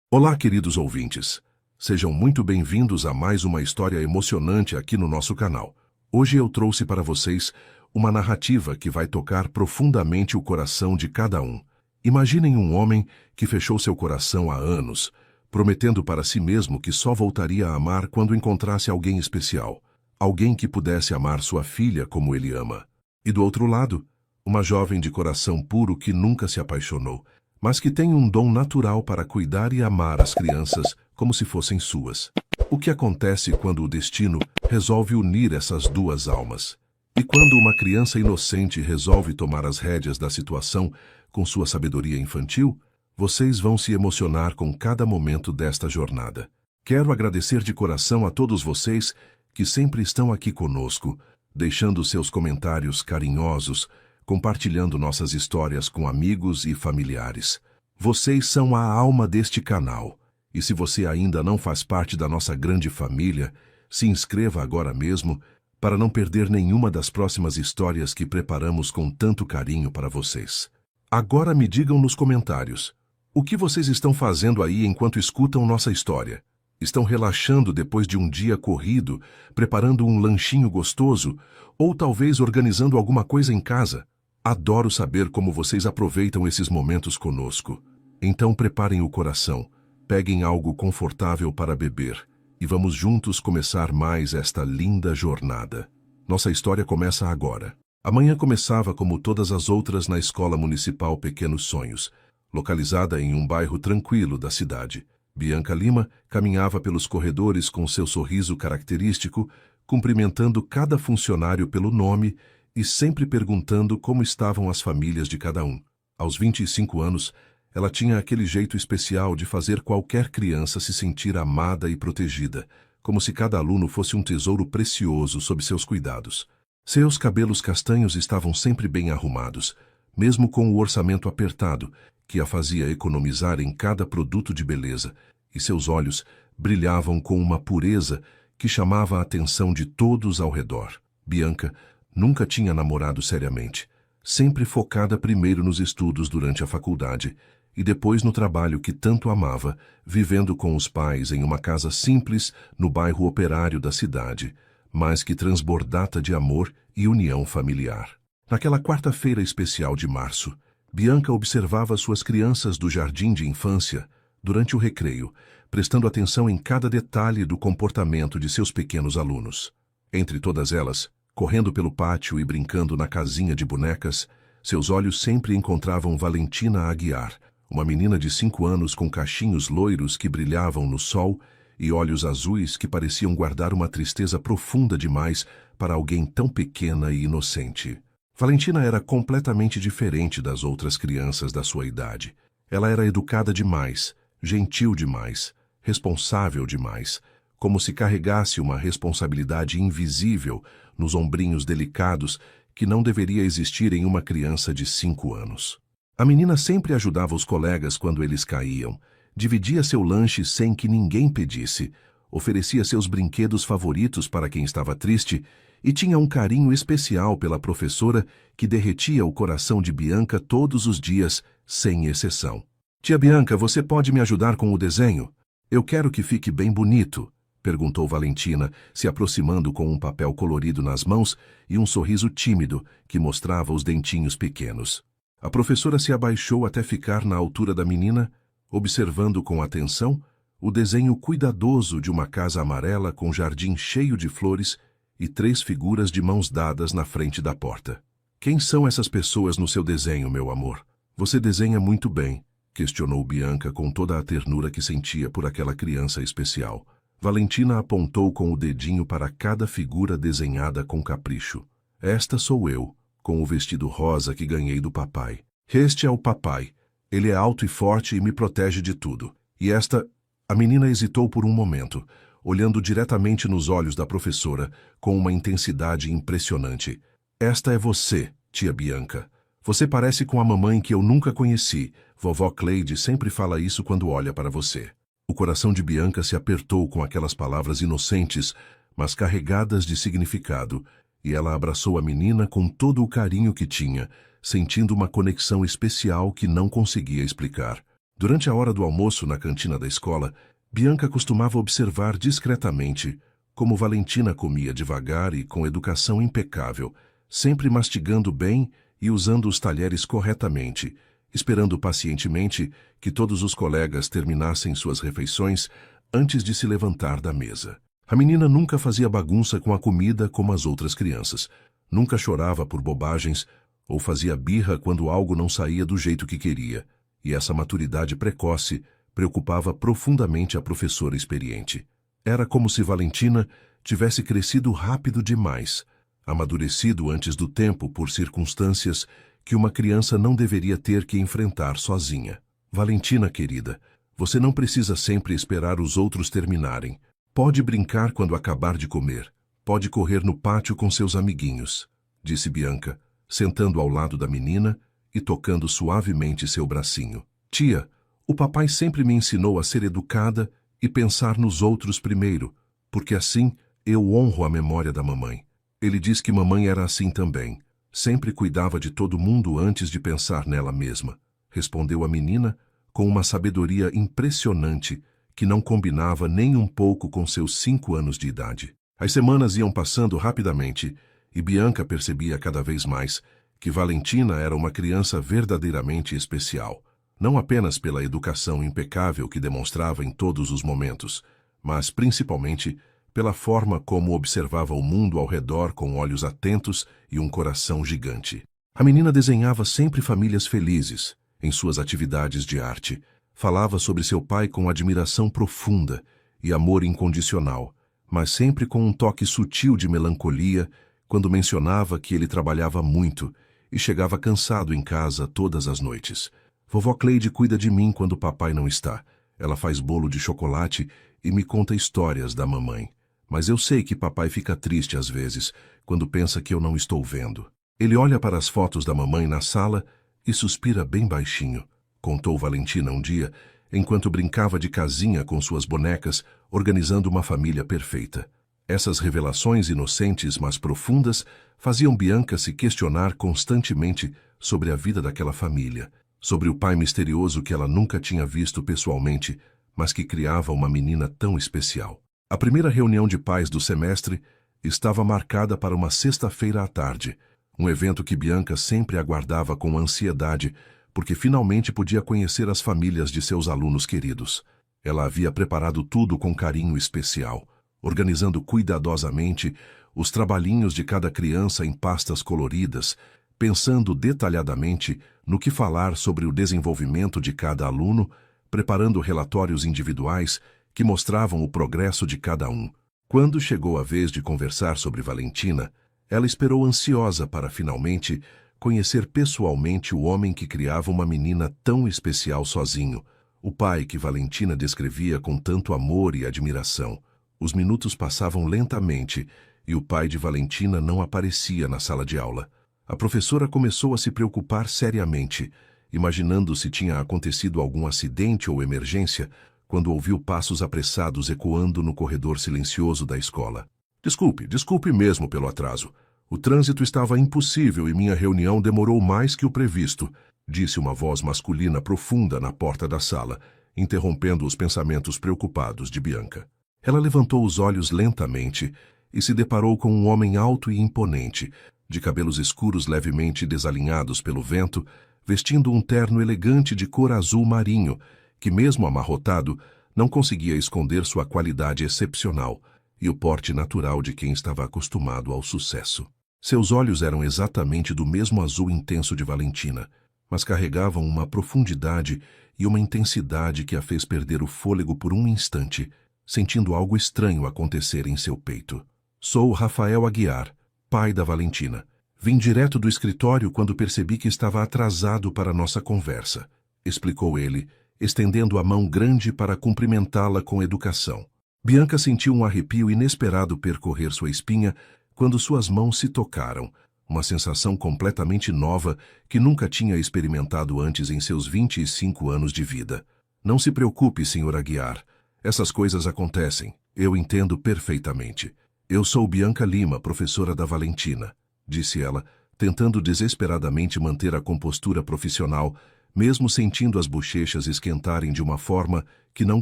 Olá, queridos ouvintes. Sejam muito bem-vindos a mais uma história emocionante aqui no nosso canal. Hoje eu trouxe para vocês uma narrativa que vai tocar profundamente o coração de cada um. Imaginem um homem que fechou seu coração há anos, prometendo para si mesmo que só voltaria a amar quando encontrasse alguém especial, alguém que pudesse amar sua filha como ele ama. E do outro lado, uma jovem de coração puro que nunca se apaixonou, mas que tem um dom natural para cuidar e amar as crianças como se fossem suas. O que acontece quando o destino resolve unir essas duas almas? E quando uma criança inocente resolve tomar as rédeas da situação com sua sabedoria infantil? Vocês vão se emocionar com cada momento desta jornada. Quero agradecer de coração a todos vocês que sempre estão aqui conosco, deixando seus comentários carinhosos, compartilhando nossas histórias com amigos e familiares. Vocês são a alma deste canal, e se você ainda não faz parte da nossa grande família, se inscreva agora mesmo para não perder nenhuma das próximas histórias que preparamos com tanto carinho para vocês. Agora me digam nos comentários, o que vocês estão fazendo aí enquanto escutam nossa história? Estão relaxando depois de um dia corrido, preparando um lanchinho gostoso, ou talvez organizando alguma coisa em casa? Adoro saber como vocês aproveitam esses momentos conosco. Então preparem o coração, peguem algo confortável para beber e vamos juntos começar mais esta linda jornada. Nossa história começa agora. Amanhã começava como todas as outras na Escola Municipal Pequenos Sonhos, localizada em um bairro tranquilo da cidade. Bianca Lima caminhava pelos corredores com seu sorriso característico, cumprimentando cada funcionário pelo nome e sempre perguntando como estavam as famílias de cada um. Aos 25 anos, ela tinha aquele jeito especial de fazer qualquer criança se sentir amada e protegida, como se cada aluno fosse um tesouro precioso sob seus cuidados. Seus cabelos castanhos estavam sempre bem arrumados, mesmo com o orçamento apertado, que a fazia economizar em cada produto de beleza, e seus olhos brilhavam com uma pureza que chamava a atenção de todos ao redor. Bianca nunca tinha namorado seriamente, sempre focada primeiro nos estudos durante a faculdade e depois no trabalho que tanto amava, vivendo com os pais em uma casa simples no bairro operário da cidade, mas que transbordava de amor e união familiar. Naquela quarta-feira especial de março, Bianca observava suas crianças do jardim de infância durante o recreio, prestando atenção em cada detalhe do comportamento de seus pequenos alunos. Entre todas elas, correndo pelo pátio e brincando na casinha de bonecas, seus olhos sempre encontravam Valentina Aguiar, uma menina de 5 anos com cachinhos loiros que brilhavam no sol e olhos azuis que pareciam guardar uma tristeza profunda demais para alguém tão pequena e inocente. Valentina era completamente diferente das outras crianças da sua idade. Ela era educada demais, gentil demais, responsável demais, como se carregasse uma responsabilidade invisível nos ombrinhos delicados que não deveria existir em uma criança de 5 anos. A menina sempre ajudava os colegas quando eles caíam, dividia seu lanche sem que ninguém pedisse, oferecia seus brinquedos favoritos para quem estava triste e tinha um carinho especial pela professora que derretia o coração de Bianca todos os dias, sem exceção. «Tia Bianca, você pode me ajudar com o desenho? Eu quero que fique bem bonito», perguntou Valentina, se aproximando com um papel colorido nas mãos e um sorriso tímido que mostrava os dentinhos pequenos. A professora se abaixou até ficar na altura da menina, observando com atenção o desenho cuidadoso de uma casa amarela com jardim cheio de flores e 3 figuras de mãos dadas na frente da porta. «Quem são essas pessoas no seu desenho, meu amor? Você desenha muito bem», questionou Bianca com toda a ternura que sentia por aquela criança especial. Valentina apontou com o dedinho para cada figura desenhada com capricho. «Esta sou eu, com o vestido rosa que ganhei do papai. Este é o papai. Ele é alto e forte e me protege de tudo. E esta...» A menina hesitou por um momento, olhando diretamente nos olhos da professora com uma intensidade impressionante. «Esta é você, tia Bianca. Você parece com a mamãe que eu nunca conheci. Vovó Cleide sempre fala isso quando olha para você». O coração de Bianca se apertou com aquelas palavras inocentes, mas carregadas de significado, e ela abraçou a menina com todo o carinho que tinha, sentindo uma conexão especial que não conseguia explicar. Durante a hora do almoço na cantina da escola, Bianca costumava observar discretamente como Valentina comia devagar e com educação impecável, sempre mastigando bem e usando os talheres corretamente, esperando pacientemente que todos os colegas terminassem suas refeições antes de se levantar da mesa. A menina nunca fazia bagunça com a comida como as outras crianças, nunca chorava por bobagens ou fazia birra quando algo não saía do jeito que queria, e essa maturidade precoce preocupava profundamente a professora experiente. Era como se Valentina tivesse crescido rápido demais, amadurecido antes do tempo por circunstâncias que uma criança não deveria ter que enfrentar sozinha. Valentina, querida, você não precisa sempre esperar os outros terminarem. Pode brincar quando acabar de comer. Pode correr no pátio com seus amiguinhos, disse Bianca, sentando ao lado da menina e tocando suavemente seu bracinho. Tia, o papai sempre me ensinou a ser educada e pensar nos outros primeiro, porque assim eu honro a memória da mamãe. Ele diz que mamãe era assim também. Sempre cuidava de todo mundo antes de pensar nela mesma, respondeu a menina com uma sabedoria impressionante que não combinava nem um pouco com seus 5 anos de idade. As semanas iam passando rapidamente e Bianca percebia cada vez mais que Valentina era uma criança verdadeiramente especial, não apenas pela educação impecável que demonstrava em todos os momentos, mas principalmente pela forma como observava o mundo ao redor com olhos atentos e um coração gigante. A menina desenhava sempre famílias felizes em suas atividades de arte, falava sobre seu pai com admiração profunda e amor incondicional, mas sempre com um toque sutil de melancolia quando mencionava que ele trabalhava muito e chegava cansado em casa todas as noites. Vovó Cleide cuida de mim quando papai não está. Ela faz bolo de chocolate e me conta histórias da mamãe. Mas eu sei que papai fica triste às vezes, quando pensa que eu não estou vendo. Ele olha para as fotos da mamãe na sala e suspira bem baixinho, contou Valentina um dia, enquanto brincava de casinha com suas bonecas, organizando uma família perfeita. Essas revelações inocentes, mas profundas, faziam Bianca se questionar constantemente sobre a vida daquela família, sobre o pai misterioso que ela nunca tinha visto pessoalmente, mas que criava uma menina tão especial. A primeira reunião de pais do semestre estava marcada para uma sexta-feira à tarde, um evento que Bianca sempre aguardava com ansiedade, porque finalmente podia conhecer as famílias de seus alunos queridos. Ela havia preparado tudo com carinho especial, organizando cuidadosamente os trabalhinhos de cada criança em pastas coloridas, pensando detalhadamente no que falar sobre o desenvolvimento de cada aluno, preparando relatórios individuais que mostravam o progresso de cada um. Quando chegou a vez de conversar sobre Valentina, ela esperou ansiosa para finalmente conhecer pessoalmente o homem que criava uma menina tão especial sozinho, o pai que Valentina descrevia com tanto amor e admiração. Os minutos passavam lentamente e o pai de Valentina não aparecia na sala de aula. A professora começou a se preocupar seriamente, imaginando se tinha acontecido algum acidente ou emergência, quando ouviu passos apressados ecoando no corredor silencioso da escola. Desculpe mesmo pelo atraso. O trânsito estava impossível e minha reunião demorou mais que o previsto, disse uma voz masculina profunda na porta da sala, interrompendo os pensamentos preocupados de Bianca. Ela levantou os olhos lentamente e se deparou com um homem alto e imponente, de cabelos escuros levemente desalinhados pelo vento, vestindo um terno elegante de cor azul marinho, que mesmo amarrotado, não conseguia esconder sua qualidade excepcional e o porte natural de quem estava acostumado ao sucesso. Seus olhos eram exatamente do mesmo azul intenso de Valentina, mas carregavam uma profundidade e uma intensidade que a fez perder o fôlego por um instante, sentindo algo estranho acontecer em seu peito. Sou Rafael Aguiar, pai da Valentina. Vim direto do escritório quando percebi que estava atrasado para nossa conversa, explicou ele, estendendo a mão grande para cumprimentá-la com educação. Bianca sentiu um arrepio inesperado percorrer sua espinha quando suas mãos se tocaram, uma sensação completamente nova que nunca tinha experimentado antes em seus 25 anos de vida. Não se preocupe, Sr. Aguiar. Essas coisas acontecem. Eu entendo perfeitamente. Eu sou Bianca Lima, professora da Valentina, disse ela, tentando desesperadamente manter a compostura profissional, mesmo sentindo as bochechas esquentarem de uma forma que não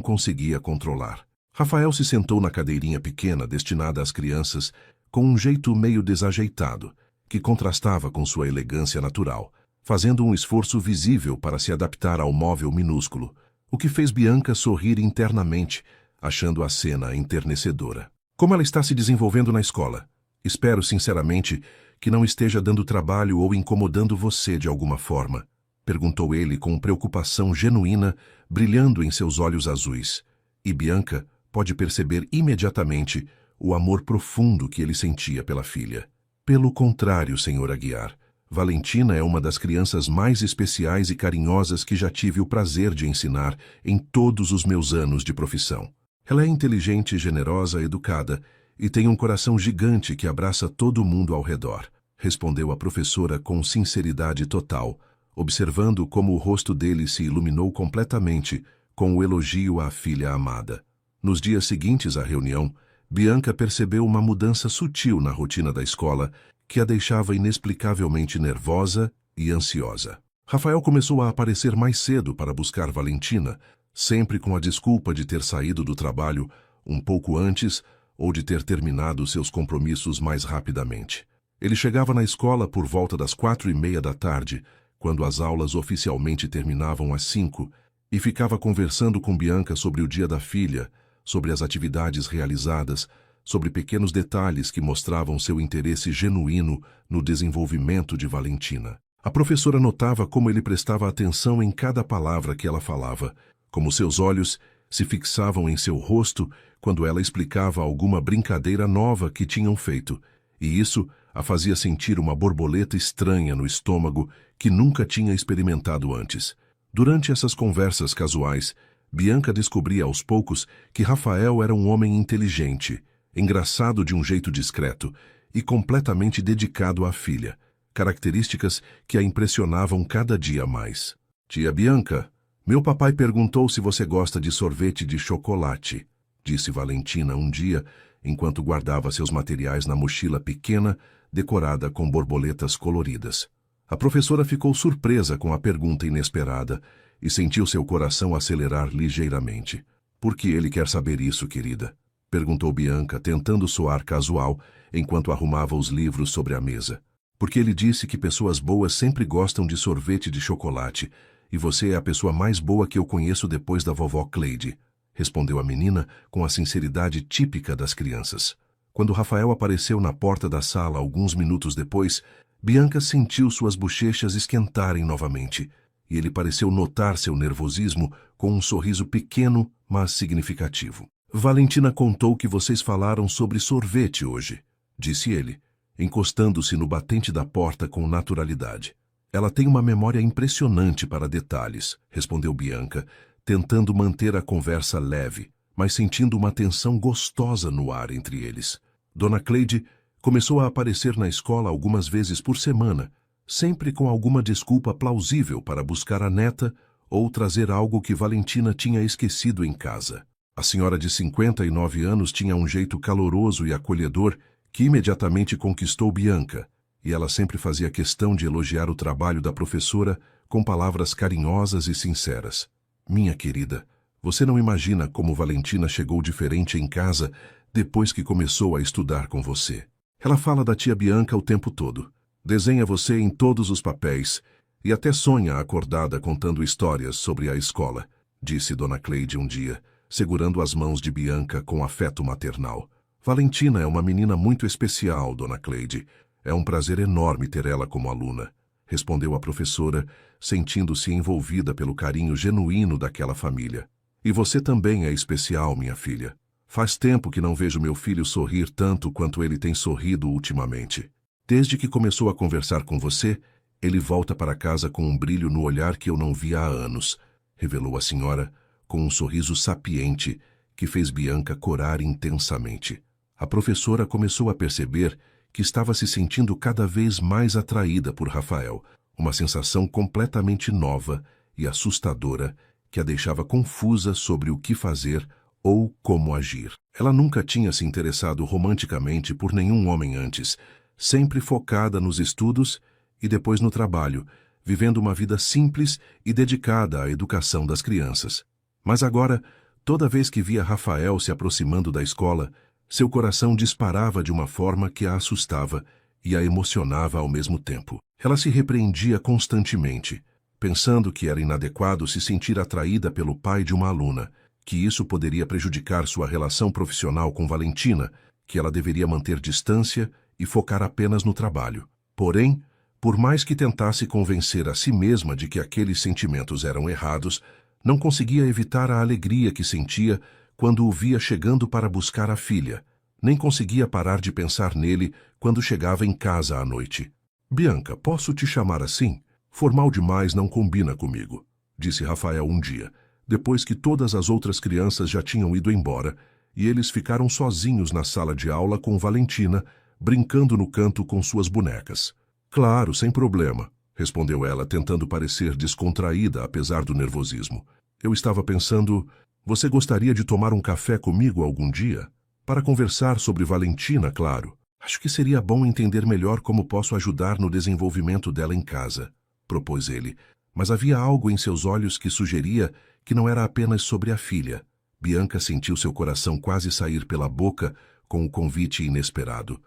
conseguia controlar. Rafael se sentou na cadeirinha pequena destinada às crianças com um jeito meio desajeitado, que contrastava com sua elegância natural, fazendo um esforço visível para se adaptar ao móvel minúsculo, o que fez Bianca sorrir internamente, achando a cena enternecedora. Como ela está se desenvolvendo na escola? Espero, sinceramente, que não esteja dando trabalho ou incomodando você de alguma forma, perguntou ele com preocupação genuína, brilhando em seus olhos azuis. E Bianca pode perceber imediatamente o amor profundo que ele sentia pela filha. Pelo contrário, Sr. Aguiar, Valentina é uma das crianças mais especiais e carinhosas que já tive o prazer de ensinar em todos os meus anos de profissão. Ela é inteligente, generosa, educada e tem um coração gigante que abraça todo mundo ao redor, respondeu a professora com sinceridade total, observando como o rosto dele se iluminou completamente com o elogio à filha amada. Nos dias seguintes à reunião, Bianca percebeu uma mudança sutil na rotina da escola que a deixava inexplicavelmente nervosa e ansiosa. Rafael começou a aparecer mais cedo para buscar Valentina, sempre com a desculpa de ter saído do trabalho um pouco antes ou de ter terminado seus compromissos mais rapidamente. Ele chegava na escola por volta das 4:30 da tarde, quando as aulas oficialmente terminavam às 5, e ficava conversando com Bianca sobre o dia da filha, sobre as atividades realizadas, sobre pequenos detalhes que mostravam seu interesse genuíno no desenvolvimento de Valentina. A professora notava como ele prestava atenção em cada palavra que ela falava, como seus olhos se fixavam em seu rosto quando ela explicava alguma brincadeira nova que tinham feito, e isso a fazia sentir uma borboleta estranha no estômago que nunca tinha experimentado antes. Durante essas conversas casuais, Bianca descobria aos poucos que Rafael era um homem inteligente, engraçado de um jeito discreto e completamente dedicado à filha, características que a impressionavam cada dia mais. Tia Bianca, meu papai perguntou se você gosta de sorvete de chocolate, disse Valentina um dia, enquanto guardava seus materiais na mochila pequena, decorada com borboletas coloridas. A professora ficou surpresa com a pergunta inesperada e sentiu seu coração acelerar ligeiramente. Por que ele quer saber isso, querida? Perguntou Bianca, tentando soar casual, enquanto arrumava os livros sobre a mesa. Porque ele disse que pessoas boas sempre gostam de sorvete de chocolate, e você é a pessoa mais boa que eu conheço depois da vovó Cleide, respondeu a menina com a sinceridade típica das crianças. Quando Rafael apareceu na porta da sala alguns minutos depois, Bianca sentiu suas bochechas esquentarem novamente, e ele pareceu notar seu nervosismo com um sorriso pequeno, mas significativo. Valentina contou que vocês falaram sobre sorvete hoje, disse ele, encostando-se no batente da porta com naturalidade. Ela tem uma memória impressionante para detalhes, respondeu Bianca, tentando manter a conversa leve, mas sentindo uma tensão gostosa no ar entre eles. Dona Cleide começou a aparecer na escola algumas vezes por semana, sempre com alguma desculpa plausível para buscar a neta ou trazer algo que Valentina tinha esquecido em casa. A senhora de 59 anos tinha um jeito caloroso e acolhedor que imediatamente conquistou Bianca, e ela sempre fazia questão de elogiar o trabalho da professora com palavras carinhosas e sinceras. Minha querida, você não imagina como Valentina chegou diferente em casa depois que começou a estudar com você. Ela fala da tia Bianca o tempo todo, desenha você em todos os papéis e até sonha acordada contando histórias sobre a escola, disse Dona Cleide um dia, segurando as mãos de Bianca com afeto maternal. Valentina é uma menina muito especial, Dona Cleide. É um prazer enorme ter ela como aluna, respondeu a professora, sentindo-se envolvida pelo carinho genuíno daquela família. E você também é especial, minha filha. Faz tempo que não vejo meu filho sorrir tanto quanto ele tem sorrido ultimamente. Desde que começou a conversar com você, ele volta para casa com um brilho no olhar que eu não via há anos, revelou a senhora, com um sorriso sapiente que fez Bianca corar intensamente. A professora começou a perceber que estava se sentindo cada vez mais atraída por Rafael, uma sensação completamente nova e assustadora que a deixava confusa sobre o que fazer ou como agir. Ela nunca tinha se interessado romanticamente por nenhum homem antes, sempre focada nos estudos e depois no trabalho, vivendo uma vida simples e dedicada à educação das crianças. Mas agora, toda vez que via Rafael se aproximando da escola, seu coração disparava de uma forma que a assustava e a emocionava ao mesmo tempo. Ela se repreendia constantemente, pensando que era inadequado se sentir atraída pelo pai de uma aluna, que isso poderia prejudicar sua relação profissional com Valentina, que ela deveria manter distância e focar apenas no trabalho. Porém, por mais que tentasse convencer a si mesma de que aqueles sentimentos eram errados, não conseguia evitar a alegria que sentia quando o via chegando para buscar a filha, nem conseguia parar de pensar nele quando chegava em casa à noite. «Bianca, posso te chamar assim? Formal demais não combina comigo», disse Rafael um dia, depois que todas as outras crianças já tinham ido embora e eles ficaram sozinhos na sala de aula com Valentina, brincando no canto com suas bonecas. «Claro, sem problema», respondeu ela, tentando parecer descontraída apesar do nervosismo. «Eu estava pensando, você gostaria de tomar um café comigo algum dia? Para conversar sobre Valentina, claro. Acho que seria bom entender melhor como posso ajudar no desenvolvimento dela em casa», propôs ele, mas havia algo em seus olhos que sugeria que não era apenas sobre a filha. Bianca sentiu seu coração quase sair pela boca com o convite inesperado.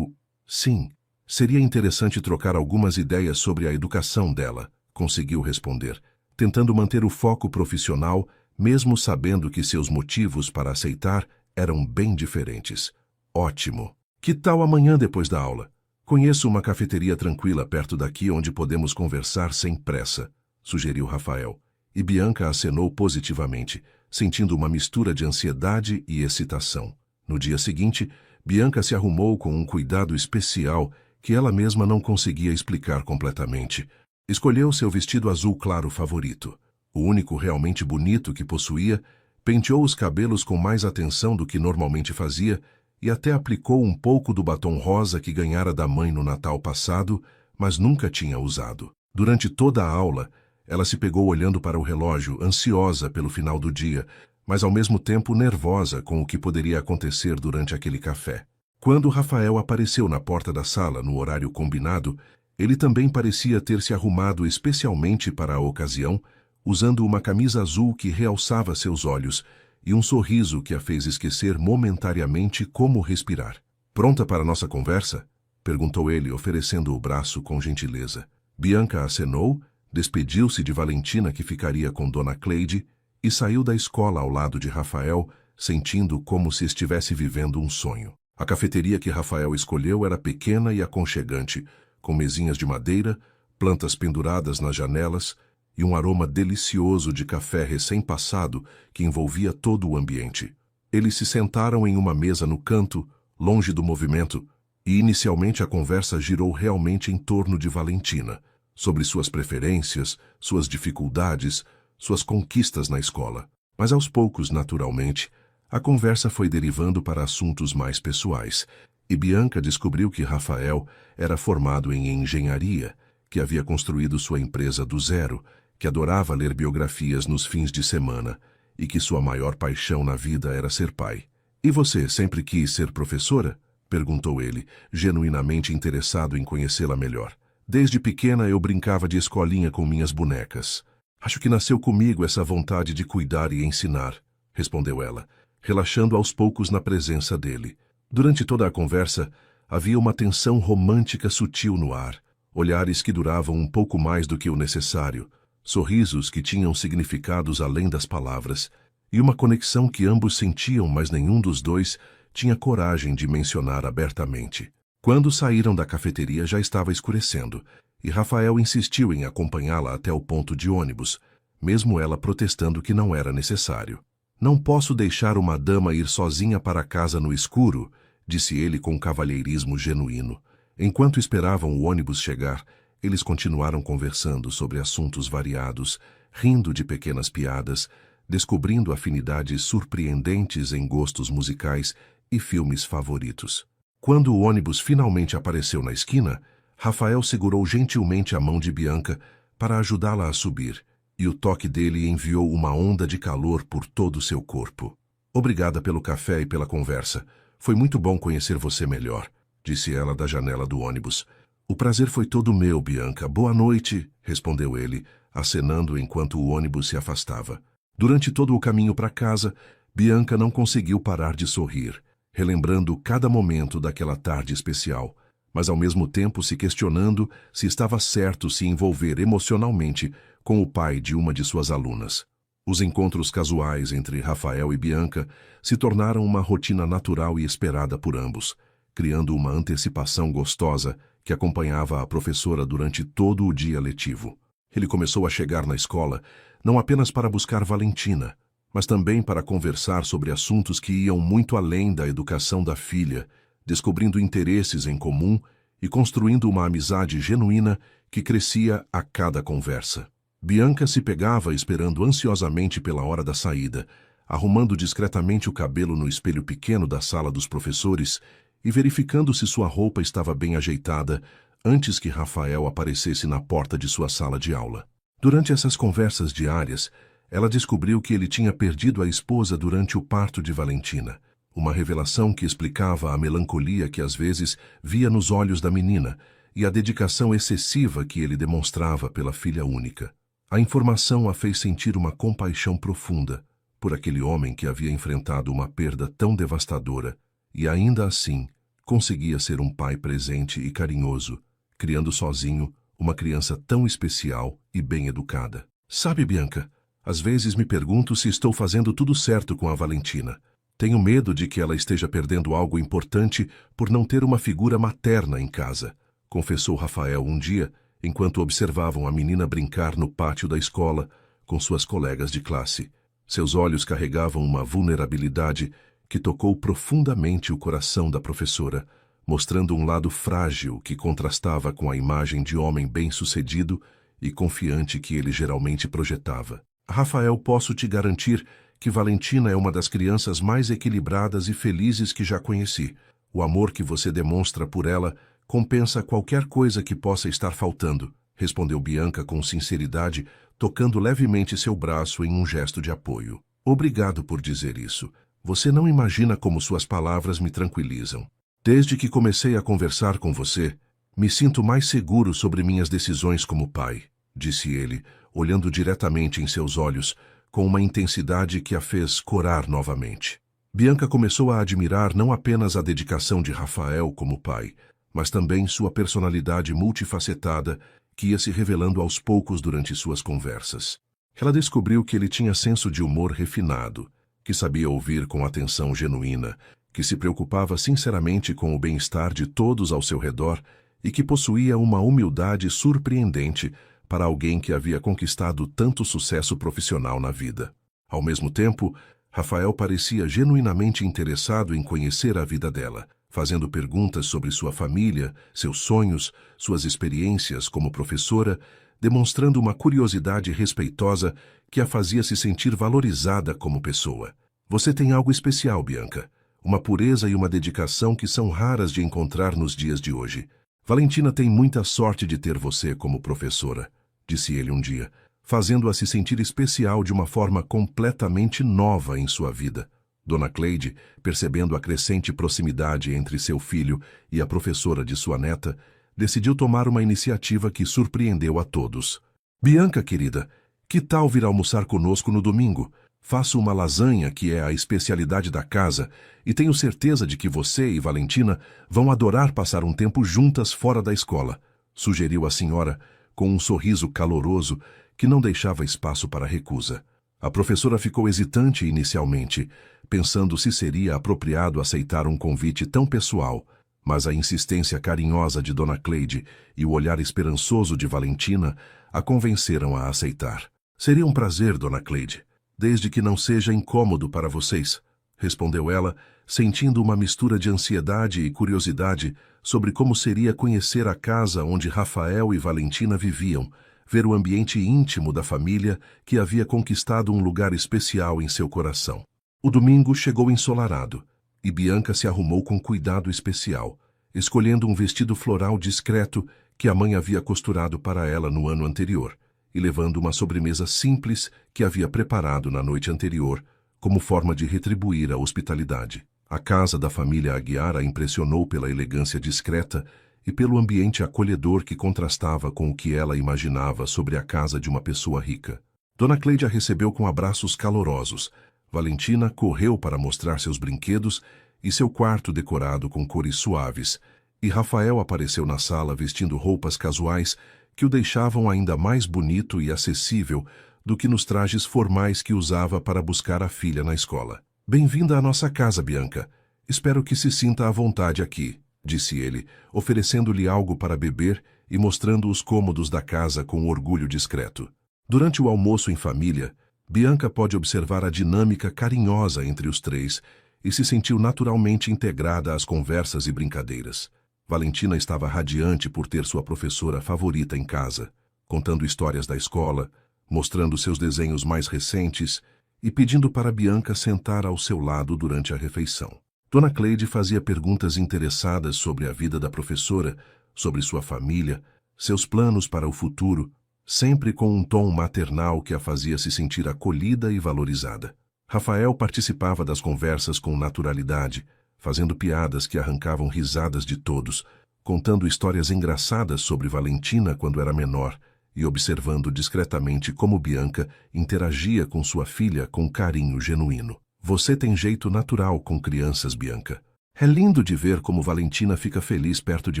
Sim, seria interessante trocar algumas ideias sobre a educação dela», conseguiu responder, tentando manter o foco profissional, mesmo sabendo que seus motivos para aceitar eram bem diferentes. «Ótimo. Que tal amanhã depois da aula? Conheço uma cafeteria tranquila perto daqui onde podemos conversar sem pressa», sugeriu Rafael, e Bianca acenou positivamente, sentindo uma mistura de ansiedade e excitação. No dia seguinte, Bianca se arrumou com um cuidado especial que ela mesma não conseguia explicar completamente. Escolheu seu vestido azul claro favorito, o único realmente bonito que possuía, penteou os cabelos com mais atenção do que normalmente fazia e até aplicou um pouco do batom rosa que ganhara da mãe no Natal passado, mas nunca tinha usado. Durante toda a aula, ela se pegou olhando para o relógio, ansiosa pelo final do dia, mas ao mesmo tempo nervosa com o que poderia acontecer durante aquele café. Quando Rafael apareceu na porta da sala no horário combinado, ele também parecia ter se arrumado especialmente para a ocasião, usando uma camisa azul que realçava seus olhos e um sorriso que a fez esquecer momentaneamente como respirar. «Pronta para nossa conversa?» perguntou ele, oferecendo o braço com gentileza. Bianca acenou, despediu-se de Valentina, que ficaria com Dona Cleide, e saiu da escola ao lado de Rafael, sentindo como se estivesse vivendo um sonho. A cafeteria que Rafael escolheu era pequena e aconchegante, com mesinhas de madeira, plantas penduradas nas janelas e um aroma delicioso de café recém-passado que envolvia todo o ambiente. Eles se sentaram em uma mesa no canto, longe do movimento, e inicialmente a conversa girou realmente em torno de Valentina, sobre suas preferências, suas dificuldades, suas conquistas na escola. Mas aos poucos, naturalmente, a conversa foi derivando para assuntos mais pessoais, e Bianca descobriu que Rafael era formado em engenharia, que havia construído sua empresa do zero, que adorava ler biografias nos fins de semana e que sua maior paixão na vida era ser pai. «E você sempre quis ser professora?» perguntou ele, genuinamente interessado em conhecê-la melhor. «Desde pequena eu brincava de escolinha com minhas bonecas. Acho que nasceu comigo essa vontade de cuidar e ensinar», respondeu ela, relaxando aos poucos na presença dele. Durante toda a conversa, havia uma tensão romântica sutil no ar, olhares que duravam um pouco mais do que o necessário, sorrisos que tinham significados além das palavras, e uma conexão que ambos sentiam, mas nenhum dos dois tinha coragem de mencionar abertamente. Quando saíram da cafeteria já estava escurecendo, e Rafael insistiu em acompanhá-la até o ponto de ônibus, mesmo ela protestando que não era necessário. «Não posso deixar uma dama ir sozinha para casa no escuro», disse ele com cavalheirismo genuíno. Enquanto esperavam o ônibus chegar, eles continuaram conversando sobre assuntos variados, rindo de pequenas piadas, descobrindo afinidades surpreendentes em gostos musicais e filmes favoritos. Quando o ônibus finalmente apareceu na esquina, Rafael segurou gentilmente a mão de Bianca para ajudá-la a subir, e o toque dele enviou uma onda de calor por todo o seu corpo. «Obrigada pelo café e pela conversa. Foi muito bom conhecer você melhor», disse ela da janela do ônibus. O prazer foi todo meu, Bianca. Boa noite, respondeu ele, acenando enquanto o ônibus se afastava. Durante todo o caminho para casa, Bianca não conseguiu parar de sorrir, relembrando cada momento daquela tarde especial, mas ao mesmo tempo se questionando se estava certo se envolver emocionalmente com o pai de uma de suas alunas. Os encontros casuais entre Rafael e Bianca se tornaram uma rotina natural e esperada por ambos, criando uma antecipação gostosa que acompanhava a professora durante todo o dia letivo. Ele começou a chegar na escola não apenas para buscar Valentina, mas também para conversar sobre assuntos que iam muito além da educação da filha, descobrindo interesses em comum e construindo uma amizade genuína que crescia a cada conversa. Bianca se pegava esperando ansiosamente pela hora da saída, arrumando discretamente o cabelo no espelho pequeno da sala dos professores e verificando se sua roupa estava bem ajeitada antes que Rafael aparecesse na porta de sua sala de aula. Durante essas conversas diárias, ela descobriu que ele tinha perdido a esposa durante o parto de Valentina, uma revelação que explicava a melancolia que às vezes via nos olhos da menina e a dedicação excessiva que ele demonstrava pela filha única. A informação a fez sentir uma compaixão profunda por aquele homem que havia enfrentado uma perda tão devastadora e ainda assim conseguia ser um pai presente e carinhoso, criando sozinho uma criança tão especial e bem educada. Sabe, Bianca, às vezes me pergunto se estou fazendo tudo certo com a Valentina. Tenho medo de que ela esteja perdendo algo importante por não ter uma figura materna em casa, confessou Rafael um dia, enquanto observavam a menina brincar no pátio da escola com suas colegas de classe. Seus olhos carregavam uma vulnerabilidade que tocou profundamente o coração da professora, mostrando um lado frágil que contrastava com a imagem de homem bem-sucedido e confiante que ele geralmente projetava. Rafael, posso te garantir que Valentina é uma das crianças mais equilibradas e felizes que já conheci. O amor que você demonstra por ela compensa qualquer coisa que possa estar faltando, respondeu Bianca com sinceridade, tocando levemente seu braço em um gesto de apoio. Obrigado por dizer isso. Você não imagina como suas palavras me tranquilizam. Desde que comecei a conversar com você, me sinto mais seguro sobre minhas decisões como pai, disse ele, olhando diretamente em seus olhos, com uma intensidade que a fez corar novamente. Bianca começou a admirar não apenas a dedicação de Rafael como pai, mas também sua personalidade multifacetada que ia se revelando aos poucos durante suas conversas. Ela descobriu que ele tinha senso de humor refinado, que sabia ouvir com atenção genuína, que se preocupava sinceramente com o bem-estar de todos ao seu redor e que possuía uma humildade surpreendente para alguém que havia conquistado tanto sucesso profissional na vida. Ao mesmo tempo, Rafael parecia genuinamente interessado em conhecer a vida dela, fazendo perguntas sobre sua família, seus sonhos, suas experiências como professora, demonstrando uma curiosidade respeitosa que a fazia se sentir valorizada como pessoa. Você tem algo especial, Bianca, uma pureza e uma dedicação que são raras de encontrar nos dias de hoje. Valentina tem muita sorte de ter você como professora, disse ele um dia, fazendo-a se sentir especial de uma forma completamente nova em sua vida. Dona Cleide, percebendo a crescente proximidade entre seu filho e a professora de sua neta, decidiu tomar uma iniciativa que surpreendeu a todos. Bianca, querida, que tal vir almoçar conosco no domingo? Faço uma lasanha que é a especialidade da casa e tenho certeza de que você e Valentina vão adorar passar um tempo juntas fora da escola, sugeriu a senhora, com um sorriso caloroso que não deixava espaço para recusa. A professora ficou hesitante inicialmente, pensando se seria apropriado aceitar um convite tão pessoal, mas a insistência carinhosa de Dona Cleide e o olhar esperançoso de Valentina a convenceram a aceitar. Seria um prazer, Dona Cleide, desde que não seja incômodo para vocês, respondeu ela, sentindo uma mistura de ansiedade e curiosidade sobre como seria conhecer a casa onde Rafael e Valentina viviam, ver o ambiente íntimo da família que havia conquistado um lugar especial em seu coração. O domingo chegou ensolarado, e Bianca se arrumou com cuidado especial, escolhendo um vestido floral discreto que a mãe havia costurado para ela no ano anterior, e levando uma sobremesa simples que havia preparado na noite anterior, como forma de retribuir a hospitalidade. A casa da família Aguiar a impressionou pela elegância discreta e pelo ambiente acolhedor que contrastava com o que ela imaginava sobre a casa de uma pessoa rica. Dona Cleide a recebeu com abraços calorosos. Valentina correu para mostrar seus brinquedos e seu quarto decorado com cores suaves, e Rafael apareceu na sala vestindo roupas casuais que o deixavam ainda mais bonito e acessível do que nos trajes formais que usava para buscar a filha na escola. "Bem-vinda à nossa casa, Bianca. Espero que se sinta à vontade aqui", disse ele, oferecendo-lhe algo para beber e mostrando os cômodos da casa com orgulho discreto. Durante o almoço em família, Bianca pôde observar a dinâmica carinhosa entre os três e se sentiu naturalmente integrada às conversas e brincadeiras. Valentina estava radiante por ter sua professora favorita em casa, contando histórias da escola, mostrando seus desenhos mais recentes e pedindo para Bianca sentar ao seu lado durante a refeição. Dona Cleide fazia perguntas interessadas sobre a vida da professora, sobre sua família, seus planos para o futuro, sempre com um tom maternal que a fazia se sentir acolhida e valorizada. Rafael participava das conversas com naturalidade, fazendo piadas que arrancavam risadas de todos, contando histórias engraçadas sobre Valentina quando era menor e observando discretamente como Bianca interagia com sua filha com carinho genuíno. "Você tem jeito natural com crianças, Bianca. É lindo de ver como Valentina fica feliz perto de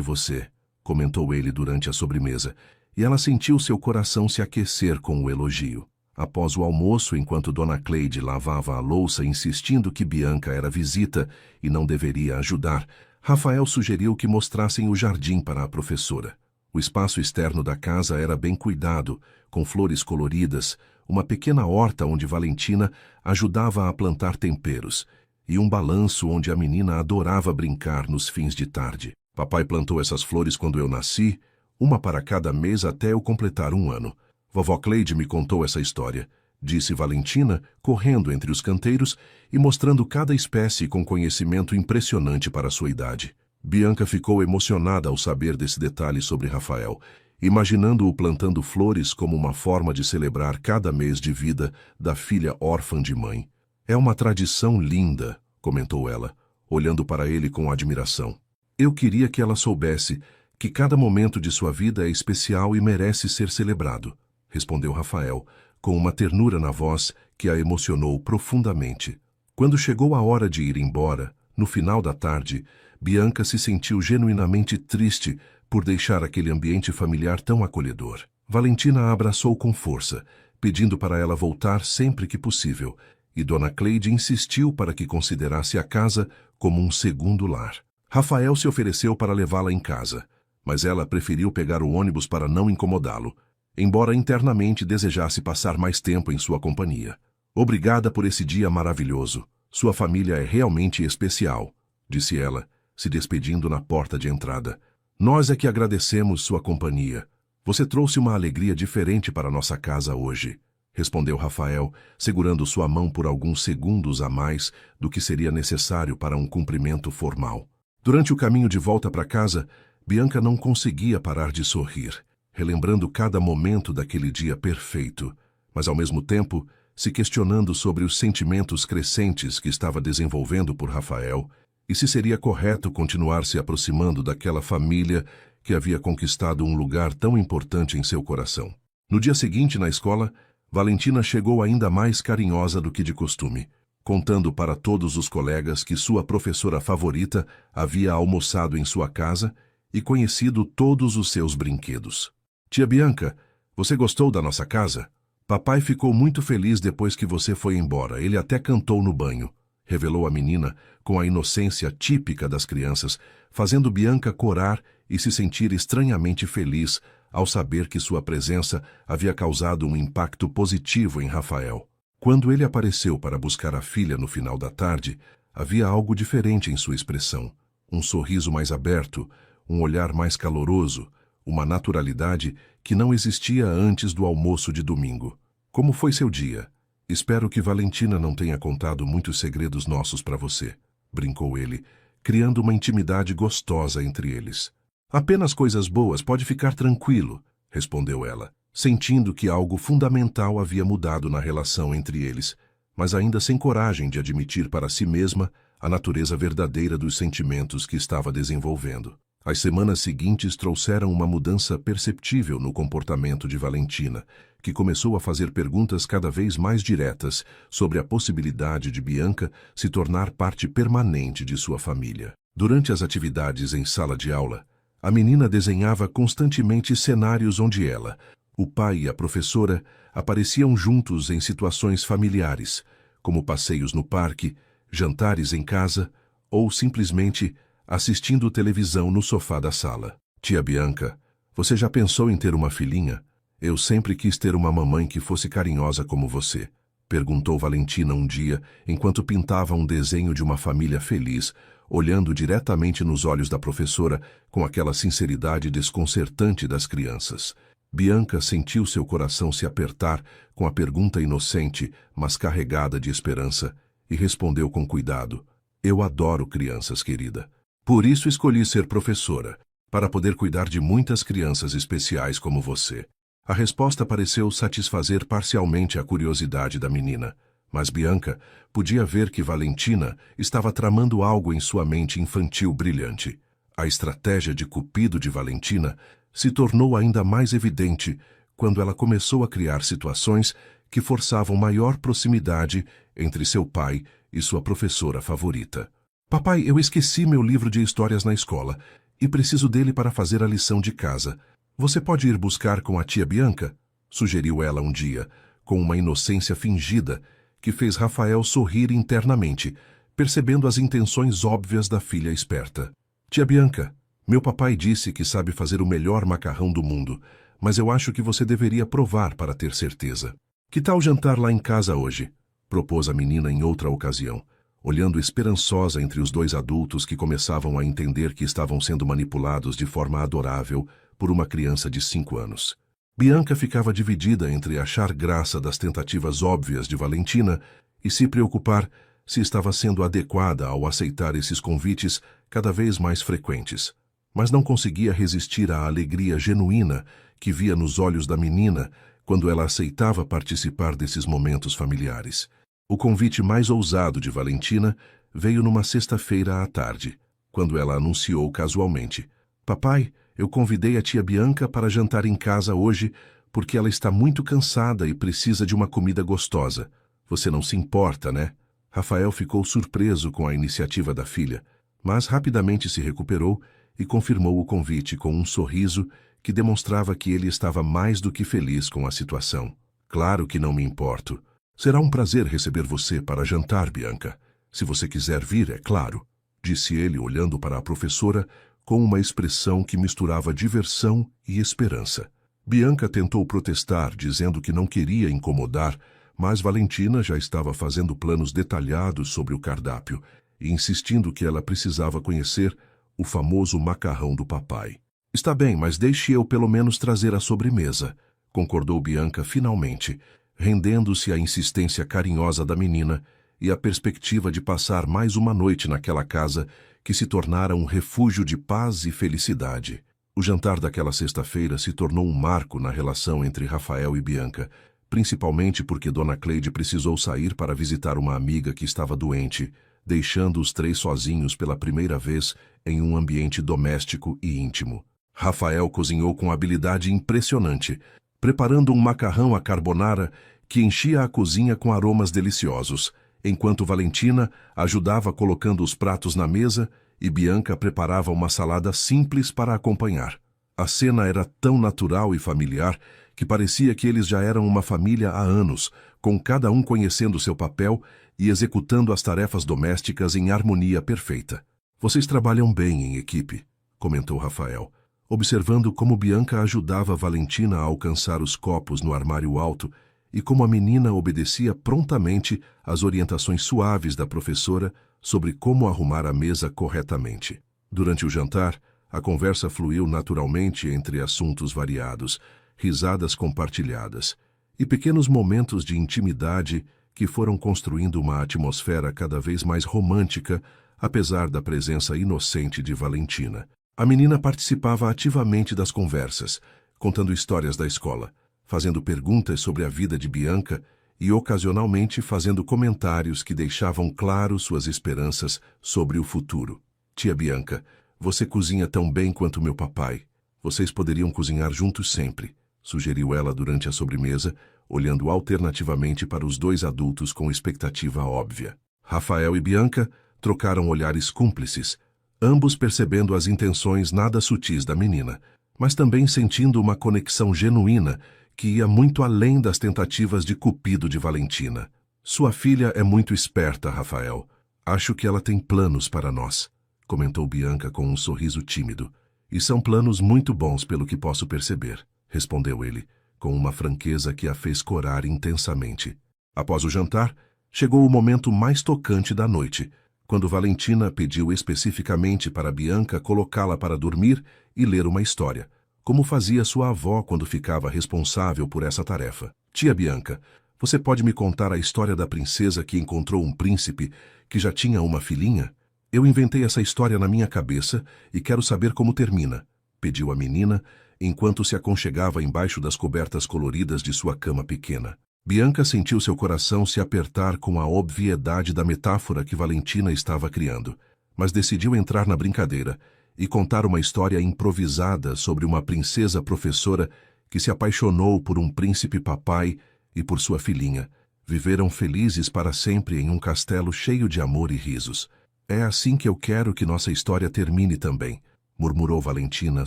você", comentou ele durante a sobremesa, e ela sentiu seu coração se aquecer com o elogio. Após o almoço, enquanto Dona Cleide lavava a louça insistindo que Bianca era visita e não deveria ajudar, Rafael sugeriu que mostrassem o jardim para a professora. O espaço externo da casa era bem cuidado, com flores coloridas, uma pequena horta onde Valentina ajudava a plantar temperos, e um balanço onde a menina adorava brincar nos fins de tarde. "Papai plantou essas flores quando eu nasci, uma para cada mês até eu completar 1 ano. Vovó Cleide me contou essa história", disse Valentina, correndo entre os canteiros e mostrando cada espécie com conhecimento impressionante para sua idade. Bianca ficou emocionada ao saber desse detalhe sobre Rafael, imaginando-o plantando flores como uma forma de celebrar cada mês de vida da filha órfã de mãe. "É uma tradição linda", comentou ela, olhando para ele com admiração. "Eu queria que ela soubesse que cada momento de sua vida é especial e merece ser celebrado", respondeu Rafael, com uma ternura na voz que a emocionou profundamente. Quando chegou a hora de ir embora, no final da tarde, Bianca se sentiu genuinamente triste por deixar aquele ambiente familiar tão acolhedor. Valentina a abraçou com força, pedindo para ela voltar sempre que possível, e Dona Cleide insistiu para que considerasse a casa como um segundo lar. Rafael se ofereceu para levá-la em casa, mas ela preferiu pegar o ônibus para não incomodá-lo, embora internamente desejasse passar mais tempo em sua companhia. "Obrigada por esse dia maravilhoso. Sua família é realmente especial", disse ela, se despedindo na porta de entrada. "Nós é que agradecemos sua companhia. Você trouxe uma alegria diferente para nossa casa hoje", respondeu Rafael, segurando sua mão por alguns segundos a mais do que seria necessário para um cumprimento formal. Durante o caminho de volta para casa, Bianca não conseguia parar de sorrir, relembrando cada momento daquele dia perfeito, mas ao mesmo tempo se questionando sobre os sentimentos crescentes que estava desenvolvendo por Rafael e se seria correto continuar se aproximando daquela família que havia conquistado um lugar tão importante em seu coração. No dia seguinte, na escola, Valentina chegou ainda mais carinhosa do que de costume, contando para todos os colegas que sua professora favorita havia almoçado em sua casa e conhecido todos os seus brinquedos. "Tia Bianca, você gostou da nossa casa? Papai ficou muito feliz depois que você foi embora. Ele até cantou no banho", revelou a menina com a inocência típica das crianças, fazendo Bianca corar e se sentir estranhamente feliz ao saber que sua presença havia causado um impacto positivo em Rafael. Quando ele apareceu para buscar a filha no final da tarde, havia algo diferente em sua expressão. Um sorriso mais aberto, um olhar mais caloroso, uma naturalidade que não existia antes do almoço de domingo. "Como foi seu dia? Espero que Valentina não tenha contado muitos segredos nossos para você", brincou ele, criando uma intimidade gostosa entre eles. "Apenas coisas boas, pode ficar tranquilo", respondeu ela, sentindo que algo fundamental havia mudado na relação entre eles, mas ainda sem coragem de admitir para si mesma a natureza verdadeira dos sentimentos que estava desenvolvendo. As semanas seguintes trouxeram uma mudança perceptível no comportamento de Valentina, que começou a fazer perguntas cada vez mais diretas sobre a possibilidade de Bianca se tornar parte permanente de sua família. Durante as atividades em sala de aula, a menina desenhava constantemente cenários onde ela, o pai e a professora apareciam juntos em situações familiares, como passeios no parque, jantares em casa ou simplesmente assistindo televisão no sofá da sala. Tia Bianca, você já pensou em ter uma filhinha? Eu sempre quis ter uma mamãe que fosse carinhosa como você, perguntou Valentina um dia, enquanto pintava um desenho de uma família feliz, olhando diretamente nos olhos da professora com aquela sinceridade desconcertante das crianças. Bianca sentiu seu coração se apertar com a pergunta inocente, mas carregada de esperança, e respondeu com cuidado: Eu adoro crianças, querida. Por isso escolhi ser professora, para poder cuidar de muitas crianças especiais como você. A resposta pareceu satisfazer parcialmente a curiosidade da menina, mas Bianca podia ver que Valentina estava tramando algo em sua mente infantil brilhante. A estratégia de Cupido de Valentina se tornou ainda mais evidente quando ela começou a criar situações que forçavam maior proximidade entre seu pai e sua professora favorita. Papai, eu esqueci meu livro de histórias na escola e preciso dele para fazer a lição de casa. Você pode ir buscar com a tia Bianca? Sugeriu ela um dia, com uma inocência fingida que fez Rafael sorrir internamente, percebendo as intenções óbvias da filha esperta. Tia Bianca, meu papai disse que sabe fazer o melhor macarrão do mundo, mas eu acho que você deveria provar para ter certeza. Que tal jantar lá em casa hoje? Propôs a menina em outra ocasião, olhando esperançosa entre os dois adultos que começavam a entender que estavam sendo manipulados de forma adorável por uma criança de 5 anos. Bianca ficava dividida entre achar graça das tentativas óbvias de Valentina e se preocupar se estava sendo adequada ao aceitar esses convites cada vez mais frequentes. Mas não conseguia resistir à alegria genuína que via nos olhos da menina quando ela aceitava participar desses momentos familiares. O convite mais ousado de Valentina veio numa sexta-feira à tarde, quando ela anunciou casualmente: Papai, eu convidei a tia Bianca para jantar em casa hoje porque ela está muito cansada e precisa de uma comida gostosa. Você não se importa, né? Rafael ficou surpreso com a iniciativa da filha, mas rapidamente se recuperou e confirmou o convite com um sorriso que demonstrava que ele estava mais do que feliz com a situação. Claro que não me importo. Será um prazer receber você para jantar, Bianca. Se você quiser vir, é claro, disse ele olhando para a professora com uma expressão que misturava diversão e esperança. Bianca tentou protestar, dizendo que não queria incomodar, mas Valentina já estava fazendo planos detalhados sobre o cardápio e insistindo que ela precisava conhecer o famoso macarrão do papai. Está bem, mas deixe eu pelo menos trazer a sobremesa, concordou Bianca finalmente, rendendo-se à insistência carinhosa da menina e à perspectiva de passar mais uma noite naquela casa que se tornara um refúgio de paz e felicidade. O jantar daquela sexta-feira se tornou um marco na relação entre Rafael e Bianca, principalmente porque Dona Cleide precisou sair para visitar uma amiga que estava doente, deixando os três sozinhos pela primeira vez em um ambiente doméstico e íntimo. Rafael cozinhou com habilidade impressionante, preparando um macarrão à carbonara que enchia a cozinha com aromas deliciosos, enquanto Valentina ajudava colocando os pratos na mesa e Bianca preparava uma salada simples para acompanhar. A cena era tão natural e familiar que parecia que eles já eram uma família há anos, com cada um conhecendo seu papel e executando as tarefas domésticas em harmonia perfeita. Vocês trabalham bem em equipe, comentou Rafael, observando como Bianca ajudava Valentina a alcançar os copos no armário alto e como a menina obedecia prontamente às orientações suaves da professora sobre como arrumar a mesa corretamente. Durante o jantar, a conversa fluiu naturalmente entre assuntos variados, risadas compartilhadas e pequenos momentos de intimidade que foram construindo uma atmosfera cada vez mais romântica, apesar da presença inocente de Valentina. A menina participava ativamente das conversas, contando histórias da escola, fazendo perguntas sobre a vida de Bianca e ocasionalmente fazendo comentários que deixavam claro suas esperanças sobre o futuro. Tia Bianca, Você cozinha tão bem quanto meu papai. Vocês poderiam cozinhar juntos sempre, sugeriu ela durante a sobremesa, olhando alternativamente para os dois adultos com expectativa óbvia. Rafael e Bianca trocaram olhares cúmplices, ambos percebendo as intenções nada sutis da menina, mas também sentindo uma conexão genuína que ia muito além das tentativas de cupido de Valentina. Sua filha é muito esperta, Rafael. Acho que ela tem planos para nós, comentou Bianca com um sorriso tímido. E são planos muito bons pelo que posso perceber, respondeu ele, com uma franqueza que a fez corar intensamente. Após o jantar, chegou o momento mais tocante da noite, quando Valentina pediu especificamente para Bianca colocá-la para dormir e ler uma história, como fazia sua avó quando ficava responsável por essa tarefa. Tia Bianca, você pode me contar a história da princesa que encontrou um príncipe que já tinha uma filhinha? Eu inventei essa história na minha cabeça e quero saber como termina, pediu a menina, enquanto se aconchegava embaixo das cobertas coloridas de sua cama pequena. Bianca sentiu seu coração se apertar com a obviedade da metáfora que Valentina estava criando, mas decidiu entrar na brincadeira e contar uma história improvisada sobre uma princesa professora que se apaixonou por um príncipe papai e por sua filhinha. Viveram felizes para sempre em um castelo cheio de amor e risos. É assim que eu quero que nossa história termine também, murmurou Valentina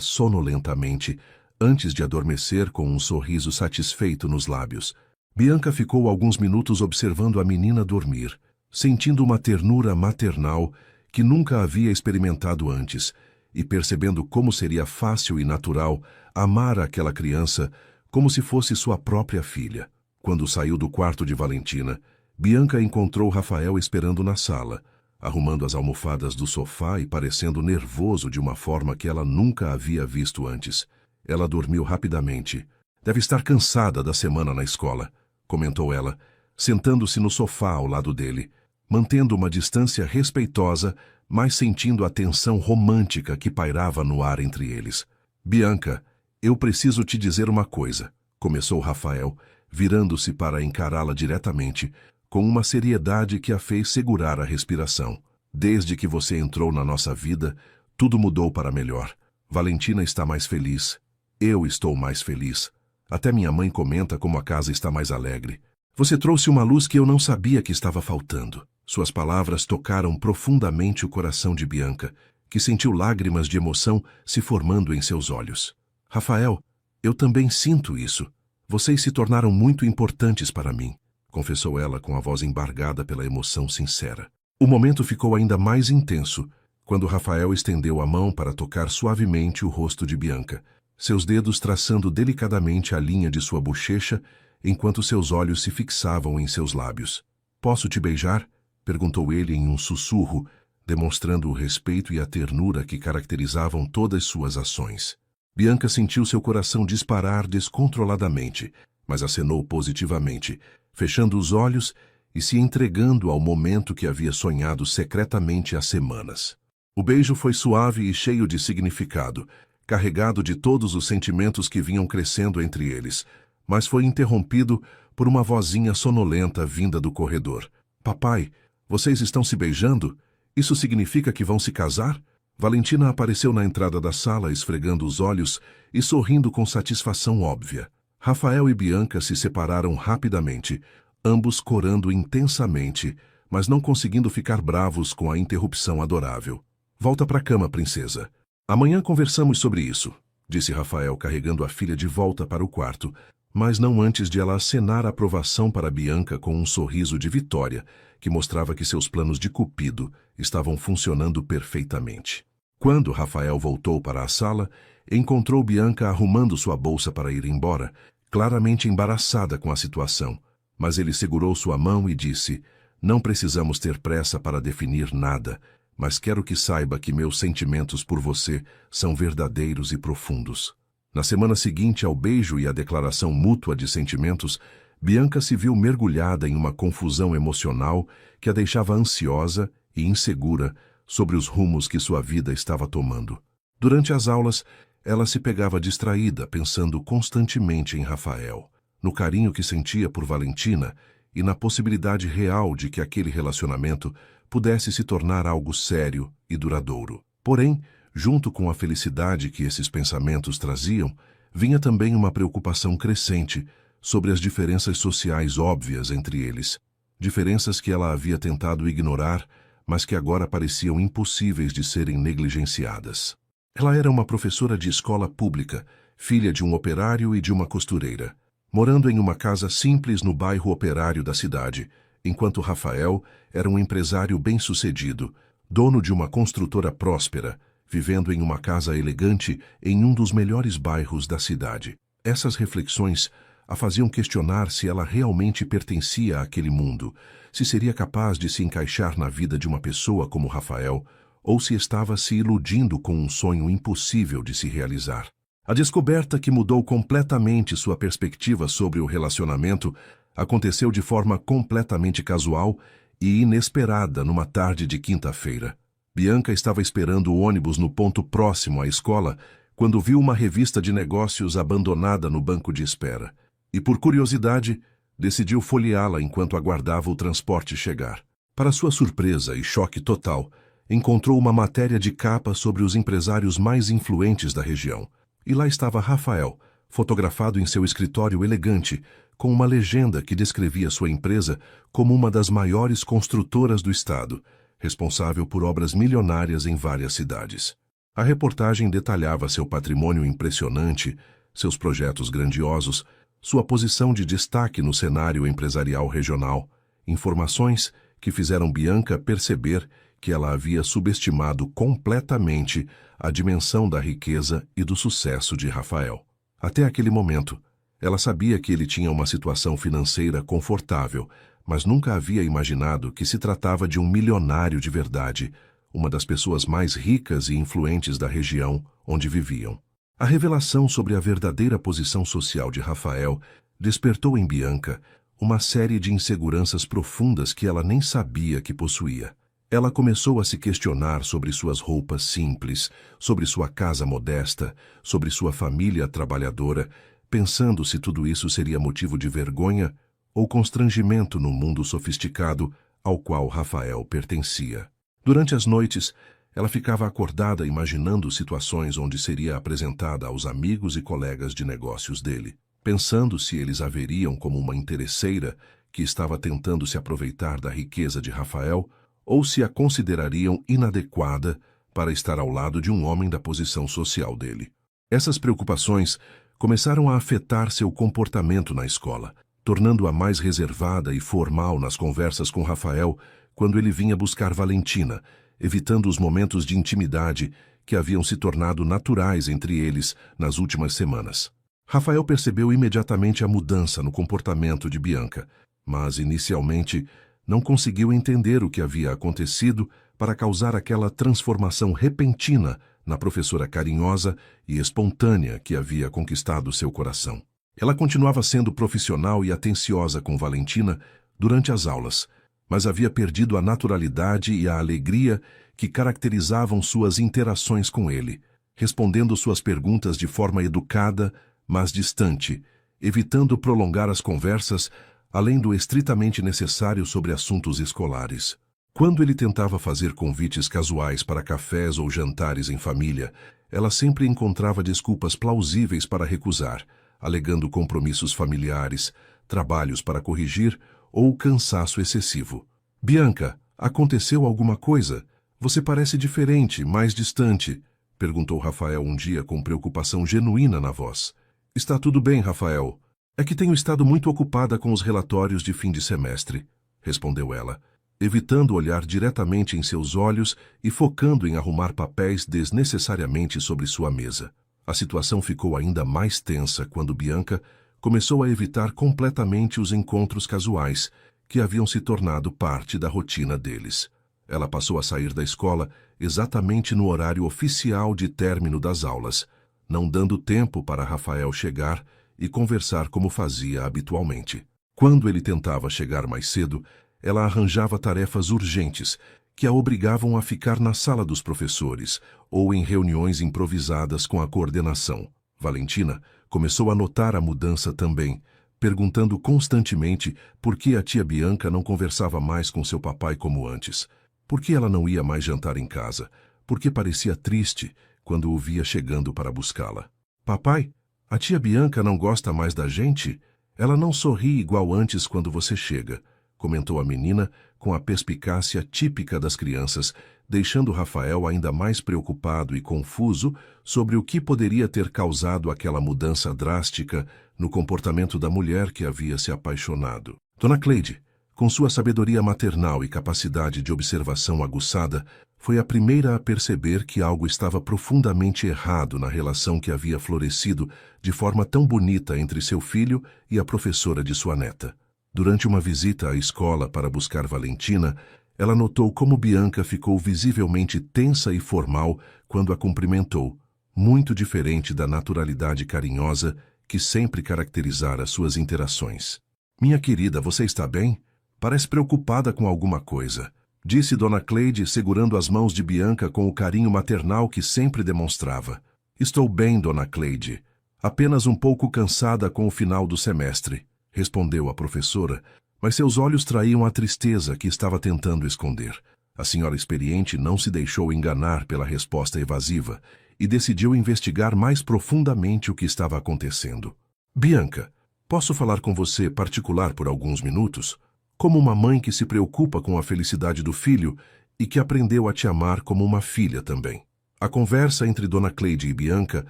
sonolentamente, antes de adormecer com um sorriso satisfeito nos lábios. Bianca ficou alguns minutos observando a menina dormir, sentindo uma ternura maternal que nunca havia experimentado antes, e percebendo como seria fácil e natural amar aquela criança como se fosse sua própria filha. Quando saiu do quarto de Valentina, Bianca encontrou Rafael esperando na sala, arrumando as almofadas do sofá e parecendo nervoso de uma forma que ela nunca havia visto antes. Ela dormiu rapidamente. Deve estar cansada da semana na escola, comentou ela, sentando-se no sofá ao lado dele, mantendo uma distância respeitosa, mas sentindo a tensão romântica que pairava no ar entre eles. Bianca, eu preciso te dizer uma coisa, começou Rafael, virando-se para encará-la diretamente, com uma seriedade que a fez segurar a respiração. Desde que você entrou na nossa vida, tudo mudou para melhor. Valentina está mais feliz. Eu estou mais feliz. Até minha mãe comenta como a casa está mais alegre. Você trouxe uma luz que eu não sabia que estava faltando. Suas palavras tocaram profundamente o coração de Bianca, que sentiu lágrimas de emoção se formando em seus olhos. Rafael, eu também sinto isso. Vocês se tornaram muito importantes para mim, confessou ela com a voz embargada pela emoção sincera. O momento ficou ainda mais intenso quando Rafael estendeu a mão para tocar suavemente o rosto de Bianca, seus dedos traçando delicadamente a linha de sua bochecha enquanto seus olhos se fixavam em seus lábios. Posso te beijar? Perguntou ele em um sussurro, demonstrando o respeito e a ternura que caracterizavam todas suas ações. Bianca sentiu seu coração disparar descontroladamente, mas acenou positivamente, fechando os olhos e se entregando ao momento que havia sonhado secretamente há semanas. O beijo foi suave e cheio de significado, carregado de todos os sentimentos que vinham crescendo entre eles, mas foi interrompido por uma vozinha sonolenta vinda do corredor. Papai, vocês estão se beijando? Isso significa que vão se casar? Valentina apareceu na entrada da sala, esfregando os olhos e sorrindo com satisfação óbvia. Rafael e Bianca se separaram rapidamente, ambos corando intensamente, mas não conseguindo ficar bravos com a interrupção adorável. Volta para a cama, princesa. Amanhã conversamos sobre isso, disse Rafael, carregando a filha de volta para o quarto, mas não antes de ela acenar a aprovação para Bianca com um sorriso de vitória, que mostrava que seus planos de cupido estavam funcionando perfeitamente. Quando Rafael voltou para a sala, encontrou Bianca arrumando sua bolsa para ir embora, claramente embaraçada com a situação, mas ele segurou sua mão e disse: não precisamos ter pressa para definir nada, mas quero que saiba que meus sentimentos por você são verdadeiros e profundos. Na semana seguinte ao beijo e à declaração mútua de sentimentos, Bianca se viu mergulhada em uma confusão emocional que a deixava ansiosa e insegura sobre os rumos que sua vida estava tomando. Durante as aulas, ela se pegava distraída, pensando constantemente em Rafael, no carinho que sentia por Valentina e na possibilidade real de que aquele relacionamento pudesse se tornar algo sério e duradouro. Porém, Junto com a felicidade que esses pensamentos traziam, vinha também uma preocupação crescente sobre as diferenças sociais óbvias entre eles, diferenças que ela havia tentado ignorar, mas que agora pareciam impossíveis de serem negligenciadas. Ela era uma professora de escola pública, filha de um operário e de uma costureira, morando em uma casa simples no bairro operário da cidade, enquanto Rafael era um empresário bem-sucedido, dono de uma construtora próspera, vivendo em uma casa elegante em um dos melhores bairros da cidade. Essas reflexões a faziam questionar se ela realmente pertencia àquele mundo, se seria capaz de se encaixar na vida de uma pessoa como Rafael, ou se estava se iludindo com um sonho impossível de se realizar. A descoberta que mudou completamente sua perspectiva sobre o relacionamento aconteceu de forma completamente casual e inesperada numa tarde de quinta-feira. Bianca estava esperando o ônibus no ponto próximo à escola quando viu uma revista de negócios abandonada no banco de espera e, por curiosidade, decidiu folheá-la enquanto aguardava o transporte chegar. Para sua surpresa e choque total, encontrou uma matéria de capa sobre os empresários mais influentes da região. E lá estava Rafael, fotografado em seu escritório elegante, com uma legenda que descrevia sua empresa como uma das maiores construtoras do estado, responsável por obras milionárias em várias cidades. A reportagem detalhava seu patrimônio impressionante, seus projetos grandiosos, sua posição de destaque no cenário empresarial regional, informações que fizeram Bianca perceber que ela havia subestimado completamente a dimensão da riqueza e do sucesso de Rafael. Até aquele momento, ela sabia que ele tinha uma situação financeira confortável, mas nunca havia imaginado que se tratava de um milionário de verdade, uma das pessoas mais ricas e influentes da região onde viviam. A revelação sobre a verdadeira posição social de Rafael despertou em Bianca uma série de inseguranças profundas que ela nem sabia que possuía. Ela começou a se questionar sobre suas roupas simples, sobre sua casa modesta, sobre sua família trabalhadora, pensando se tudo isso seria motivo de vergonha ou constrangimento no mundo sofisticado ao qual Rafael pertencia. Durante as noites, ela ficava acordada imaginando situações onde seria apresentada aos amigos e colegas de negócios dele, pensando se eles a veriam como uma interesseira que estava tentando se aproveitar da riqueza de Rafael ou se a considerariam inadequada para estar ao lado de um homem da posição social dele. Essas preocupações começaram a afetar seu comportamento na escola, tornando-a mais reservada e formal nas conversas com Rafael quando ele vinha buscar Valentina, evitando os momentos de intimidade que haviam se tornado naturais entre eles nas últimas semanas. Rafael percebeu imediatamente a mudança no comportamento de Bianca, mas inicialmente não conseguiu entender o que havia acontecido para causar aquela transformação repentina na professora carinhosa e espontânea que havia conquistado seu coração. Ela continuava sendo profissional e atenciosa com Valentina durante as aulas, mas havia perdido a naturalidade e a alegria que caracterizavam suas interações com ele, respondendo suas perguntas de forma educada, mas distante, evitando prolongar as conversas além do estritamente necessário sobre assuntos escolares. Quando ele tentava fazer convites casuais para cafés ou jantares em família, ela sempre encontrava desculpas plausíveis para recusar, alegando compromissos familiares, trabalhos para corrigir ou cansaço excessivo. "Bianca, aconteceu alguma coisa? Você parece diferente, mais distante", perguntou Rafael um dia com preocupação genuína na voz. "Está tudo bem, Rafael. É que tenho estado muito ocupada com os relatórios de fim de semestre", respondeu ela, evitando olhar diretamente em seus olhos e focando em arrumar papéis desnecessariamente sobre sua mesa. A situação ficou ainda mais tensa quando Bianca começou a evitar completamente os encontros casuais, que haviam se tornado parte da rotina deles. Ela passou a sair da escola exatamente no horário oficial de término das aulas, não dando tempo para Rafael chegar e conversar como fazia habitualmente. Quando ele tentava chegar mais cedo, ela arranjava tarefas urgentes que a obrigavam a ficar na sala dos professores ou em reuniões improvisadas com a coordenação. Valentina começou a notar a mudança também, perguntando constantemente por que a tia Bianca não conversava mais com seu papai como antes, por que ela não ia mais jantar em casa, porque parecia triste quando o via chegando para buscá-la. Papai, a tia Bianca não gosta mais da gente? Ela não sorri igual antes quando você chega, comentou a menina com a perspicácia típica das crianças, deixando Rafael ainda mais preocupado e confuso sobre o que poderia ter causado aquela mudança drástica no comportamento da mulher que havia se apaixonado. Dona Cleide, com sua sabedoria maternal e capacidade de observação aguçada, foi a primeira a perceber que algo estava profundamente errado na relação que havia florescido de forma tão bonita entre seu filho e a professora de sua neta. Durante uma visita à escola para buscar Valentina, ela notou como Bianca ficou visivelmente tensa e formal quando a cumprimentou, muito diferente da naturalidade carinhosa que sempre caracterizara suas interações. Minha querida, você está bem? Parece preocupada com alguma coisa, disse Dona Cleide, segurando as mãos de Bianca com o carinho maternal que sempre demonstrava. Estou bem, Dona Cleide. Apenas um pouco cansada com o final do semestre, respondeu a professora, mas seus olhos traíam a tristeza que estava tentando esconder. A senhora experiente não se deixou enganar pela resposta evasiva e decidiu investigar mais profundamente o que estava acontecendo. Bianca, posso falar com você particular por alguns minutos? Como uma mãe que se preocupa com a felicidade do filho e que aprendeu a te amar como uma filha também. A conversa entre Dona Cleide e Bianca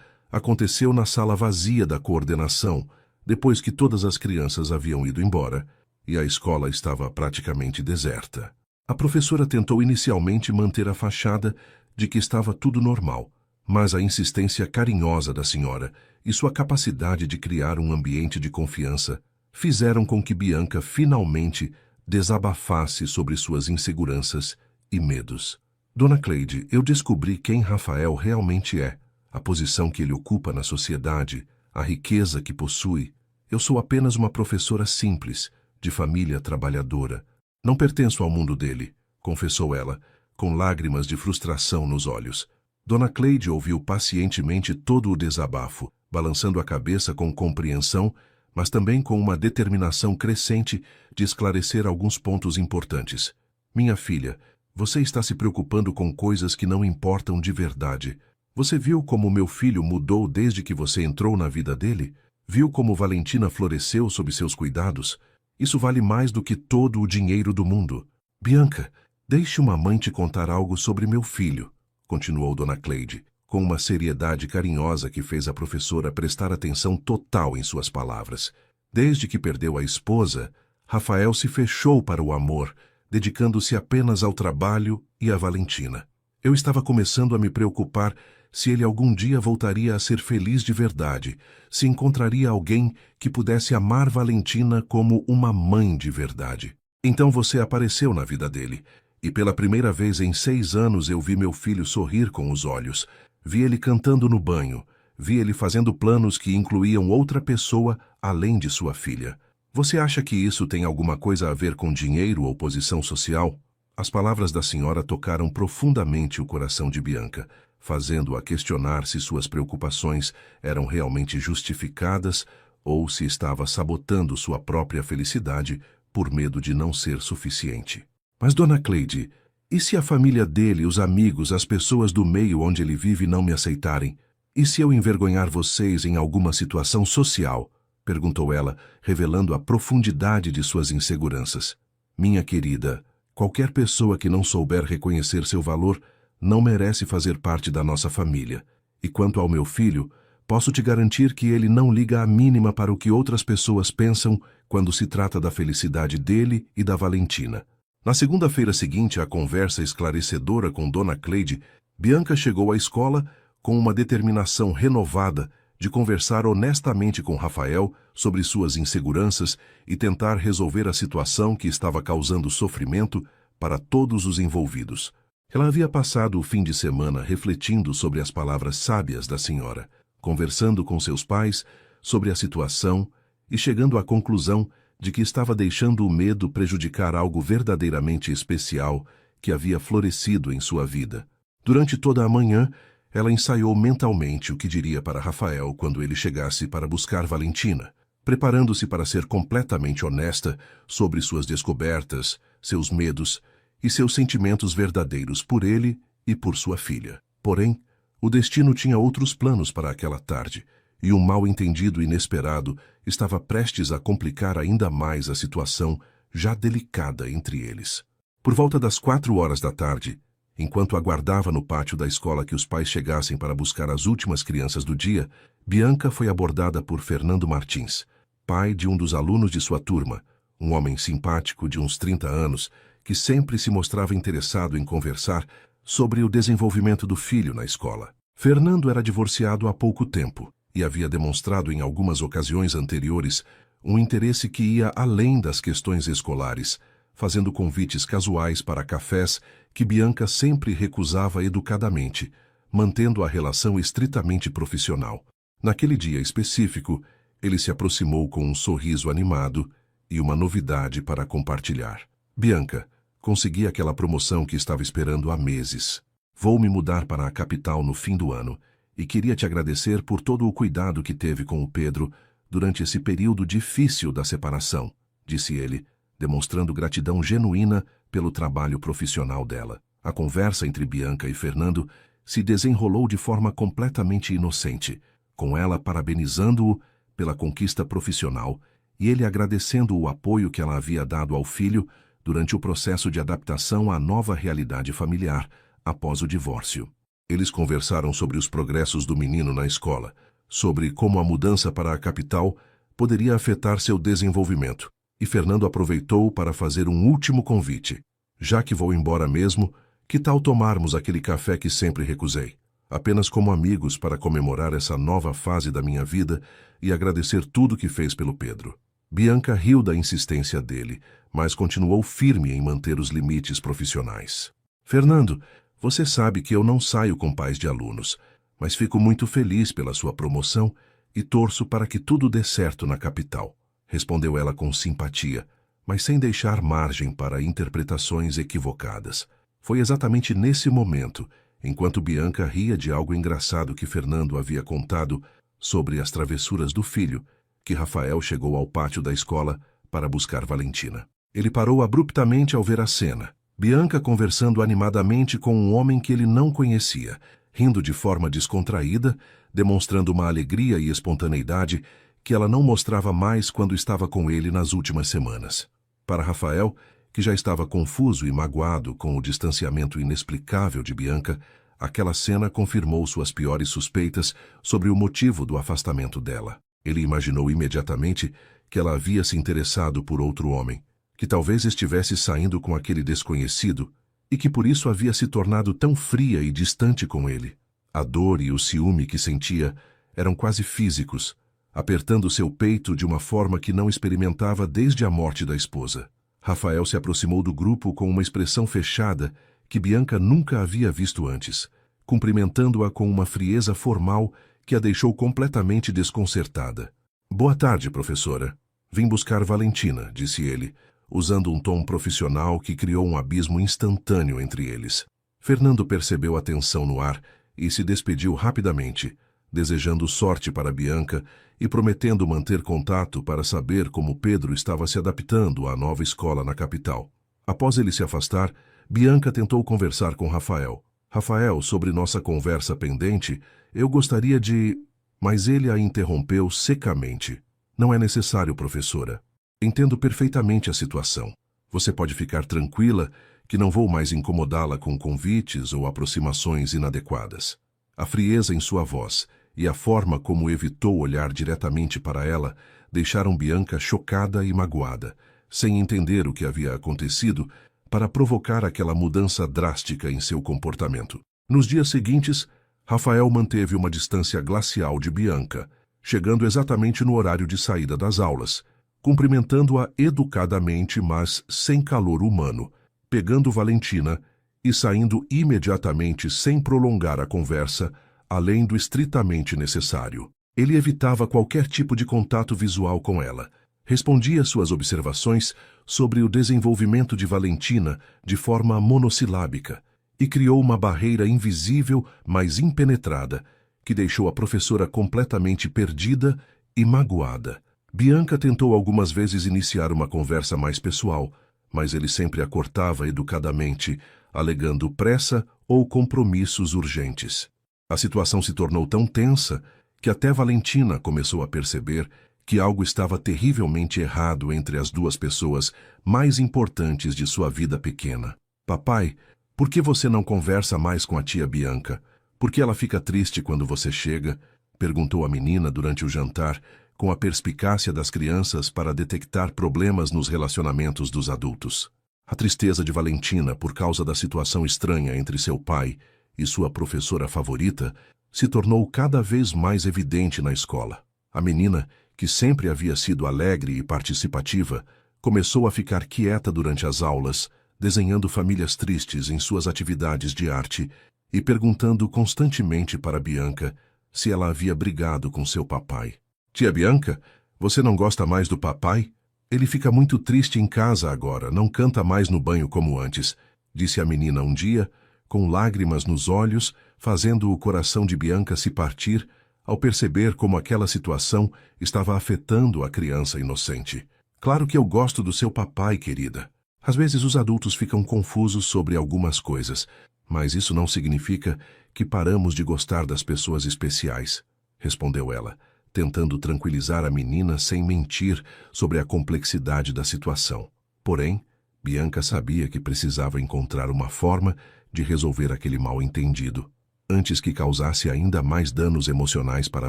aconteceu na sala vazia da coordenação, depois que todas as crianças haviam ido embora e a escola estava praticamente deserta. A professora tentou inicialmente manter a fachada de que estava tudo normal, mas a insistência carinhosa da senhora e sua capacidade de criar um ambiente de confiança fizeram com que Bianca finalmente desabafasse sobre suas inseguranças e medos. Dona Cleide, eu descobri quem Rafael realmente é, a posição que ele ocupa na sociedade, a riqueza que possui. Eu sou apenas uma professora simples, de família trabalhadora. Não pertenço ao mundo dele, confessou ela, com lágrimas de frustração nos olhos. Dona Cleide ouviu pacientemente todo o desabafo, balançando a cabeça com compreensão, mas também com uma determinação crescente de esclarecer alguns pontos importantes. Minha filha, você está se preocupando com coisas que não importam de verdade. Você viu como meu filho mudou desde que você entrou na vida dele? Viu como Valentina floresceu sob seus cuidados? Isso vale mais do que todo o dinheiro do mundo. Bianca, deixe uma mãe te contar algo sobre meu filho, continuou Dona Cleide, com uma seriedade carinhosa que fez a professora prestar atenção total em suas palavras. Desde que perdeu a esposa, Rafael se fechou para o amor, dedicando-se apenas ao trabalho e à Valentina. Eu estava começando a me preocupar se ele algum dia voltaria a ser feliz de verdade, se encontraria alguém que pudesse amar Valentina como uma mãe de verdade. Então você apareceu na vida dele, e pela primeira vez em 6 anos eu vi meu filho sorrir com os olhos, vi ele cantando no banho, vi ele fazendo planos que incluíam outra pessoa além de sua filha. Você acha que isso tem alguma coisa a ver com dinheiro ou posição social? As palavras da senhora tocaram profundamente o coração de Bianca, fazendo-a questionar se suas preocupações eram realmente justificadas ou se estava sabotando sua própria felicidade por medo de não ser suficiente. Mas, Dona Cleide, e se a família dele, os amigos, as pessoas do meio onde ele vive não me aceitarem? E se eu envergonhar vocês em alguma situação social? Perguntou ela, revelando a profundidade de suas inseguranças. Minha querida, qualquer pessoa que não souber reconhecer seu valor não merece fazer parte da nossa família. E quanto ao meu filho, posso te garantir que ele não liga a mínima para o que outras pessoas pensam quando se trata da felicidade dele e da Valentina. Na segunda-feira seguinte à conversa esclarecedora com Dona Cleide, Bianca chegou à escola com uma determinação renovada de conversar honestamente com Rafael sobre suas inseguranças e tentar resolver a situação que estava causando sofrimento para todos os envolvidos. Ela havia passado o fim de semana refletindo sobre as palavras sábias da senhora, conversando com seus pais sobre a situação e chegando à conclusão de que estava deixando o medo prejudicar algo verdadeiramente especial que havia florescido em sua vida. Durante toda a manhã, ela ensaiou mentalmente o que diria para Rafael quando ele chegasse para buscar Valentina, preparando-se para ser completamente honesta sobre suas descobertas, seus medos e seus sentimentos verdadeiros por ele e por sua filha. Porém, o destino tinha outros planos para aquela tarde, e um mal-entendido inesperado estava prestes a complicar ainda mais a situação já delicada entre eles. Por volta das 4 horas da tarde, enquanto aguardava no pátio da escola que os pais chegassem para buscar as últimas crianças do dia, Bianca foi abordada por Fernando Martins, pai de um dos alunos de sua turma, um homem simpático de uns 30 anos, que sempre se mostrava interessado em conversar sobre o desenvolvimento do filho na escola. Fernando era divorciado há pouco tempo e havia demonstrado em algumas ocasiões anteriores um interesse que ia além das questões escolares, fazendo convites casuais para cafés que Bianca sempre recusava educadamente, mantendo a relação estritamente profissional. Naquele dia específico, ele se aproximou com um sorriso animado e uma novidade para compartilhar. Bianca, consegui aquela promoção que estava esperando há meses. Vou me mudar para a capital no fim do ano e queria te agradecer por todo o cuidado que teve com o Pedro durante esse período difícil da separação, disse ele, demonstrando gratidão genuína pelo trabalho profissional dela. A conversa entre Bianca e Fernando se desenrolou de forma completamente inocente, com ela parabenizando-o pela conquista profissional e ele agradecendo o apoio que ela havia dado ao filho durante o processo de adaptação à nova realidade familiar após o divórcio. Eles conversaram sobre os progressos do menino na escola, sobre como a mudança para a capital poderia afetar seu desenvolvimento, e Fernando aproveitou para fazer um último convite. Já que vou embora mesmo, que tal tomarmos aquele café que sempre recusei? Apenas como amigos para comemorar essa nova fase da minha vida e agradecer tudo que fez pelo Pedro. Bianca riu da insistência dele, mas continuou firme em manter os limites profissionais. Fernando, você sabe que eu não saio com pais de alunos, mas fico muito feliz pela sua promoção e torço para que tudo dê certo na capital, respondeu ela com simpatia, mas sem deixar margem para interpretações equivocadas. Foi exatamente nesse momento, enquanto Bianca ria de algo engraçado que Fernando havia contado sobre as travessuras do filho, que Rafael chegou ao pátio da escola para buscar Valentina. Ele parou abruptamente ao ver a cena. Bianca conversando animadamente com um homem que ele não conhecia, rindo de forma descontraída, demonstrando uma alegria e espontaneidade que ela não mostrava mais quando estava com ele nas últimas semanas. Para Rafael, que já estava confuso e magoado com o distanciamento inexplicável de Bianca, aquela cena confirmou suas piores suspeitas sobre o motivo do afastamento dela. Ele imaginou imediatamente que ela havia se interessado por outro homem, que talvez estivesse saindo com aquele desconhecido e que por isso havia se tornado tão fria e distante com ele. A dor e o ciúme que sentia eram quase físicos, apertando seu peito de uma forma que não experimentava desde a morte da esposa. Rafael se aproximou do grupo com uma expressão fechada que Bianca nunca havia visto antes, cumprimentando-a com uma frieza formal que a deixou completamente desconcertada. Boa tarde, professora. Vim buscar Valentina, disse ele, usando um tom profissional que criou um abismo instantâneo entre eles. Fernando percebeu a tensão no ar e se despediu rapidamente, desejando sorte para Bianca e prometendo manter contato para saber como Pedro estava se adaptando à nova escola na capital. Após ele se afastar, Bianca tentou conversar com Rafael. Rafael, sobre nossa conversa pendente, eu gostaria de... Mas ele a interrompeu secamente. Não é necessário, professora. Entendo perfeitamente a situação. Você pode ficar tranquila que não vou mais incomodá-la com convites ou aproximações inadequadas. A frieza em sua voz e a forma como evitou olhar diretamente para ela deixaram Bianca chocada e magoada, sem entender o que havia acontecido para provocar aquela mudança drástica em seu comportamento. Nos dias seguintes, Rafael manteve uma distância glacial de Bianca, chegando exatamente no horário de saída das aulas, cumprimentando-a educadamente, mas sem calor humano, pegando Valentina e saindo imediatamente sem prolongar a conversa, além do estritamente necessário. Ele evitava qualquer tipo de contato visual com ela, respondia suas observações sobre o desenvolvimento de Valentina de forma monossilábica e criou uma barreira invisível, mas impenetrada, que deixou a professora completamente perdida e magoada. Bianca tentou algumas vezes iniciar uma conversa mais pessoal, mas ele sempre a cortava educadamente, alegando pressa ou compromissos urgentes. A situação se tornou tão tensa que até Valentina começou a perceber que algo estava terrivelmente errado entre as duas pessoas mais importantes de sua vida pequena. Papai, por que você não conversa mais com a tia Bianca? Por que ela fica triste quando você chega? Perguntou a menina durante o jantar, com a perspicácia das crianças para detectar problemas nos relacionamentos dos adultos. A tristeza de Valentina por causa da situação estranha entre seu pai e sua professora favorita se tornou cada vez mais evidente na escola. A menina, que sempre havia sido alegre e participativa, começou a ficar quieta durante as aulas, desenhando famílias tristes em suas atividades de arte e perguntando constantemente para Bianca se ela havia brigado com seu papai. Tia Bianca, você não gosta mais do papai? Ele fica muito triste em casa agora, não canta mais no banho como antes, disse a menina um dia, com lágrimas nos olhos, fazendo o coração de Bianca se partir ao perceber como aquela situação estava afetando a criança inocente. Claro que eu gosto do seu papai, querida. Às vezes os adultos ficam confusos sobre algumas coisas, mas isso não significa que paramos de gostar das pessoas especiais, respondeu ela, tentando tranquilizar a menina sem mentir sobre a complexidade da situação. Porém, Bianca sabia que precisava encontrar uma forma de resolver aquele mal-entendido, antes que causasse ainda mais danos emocionais para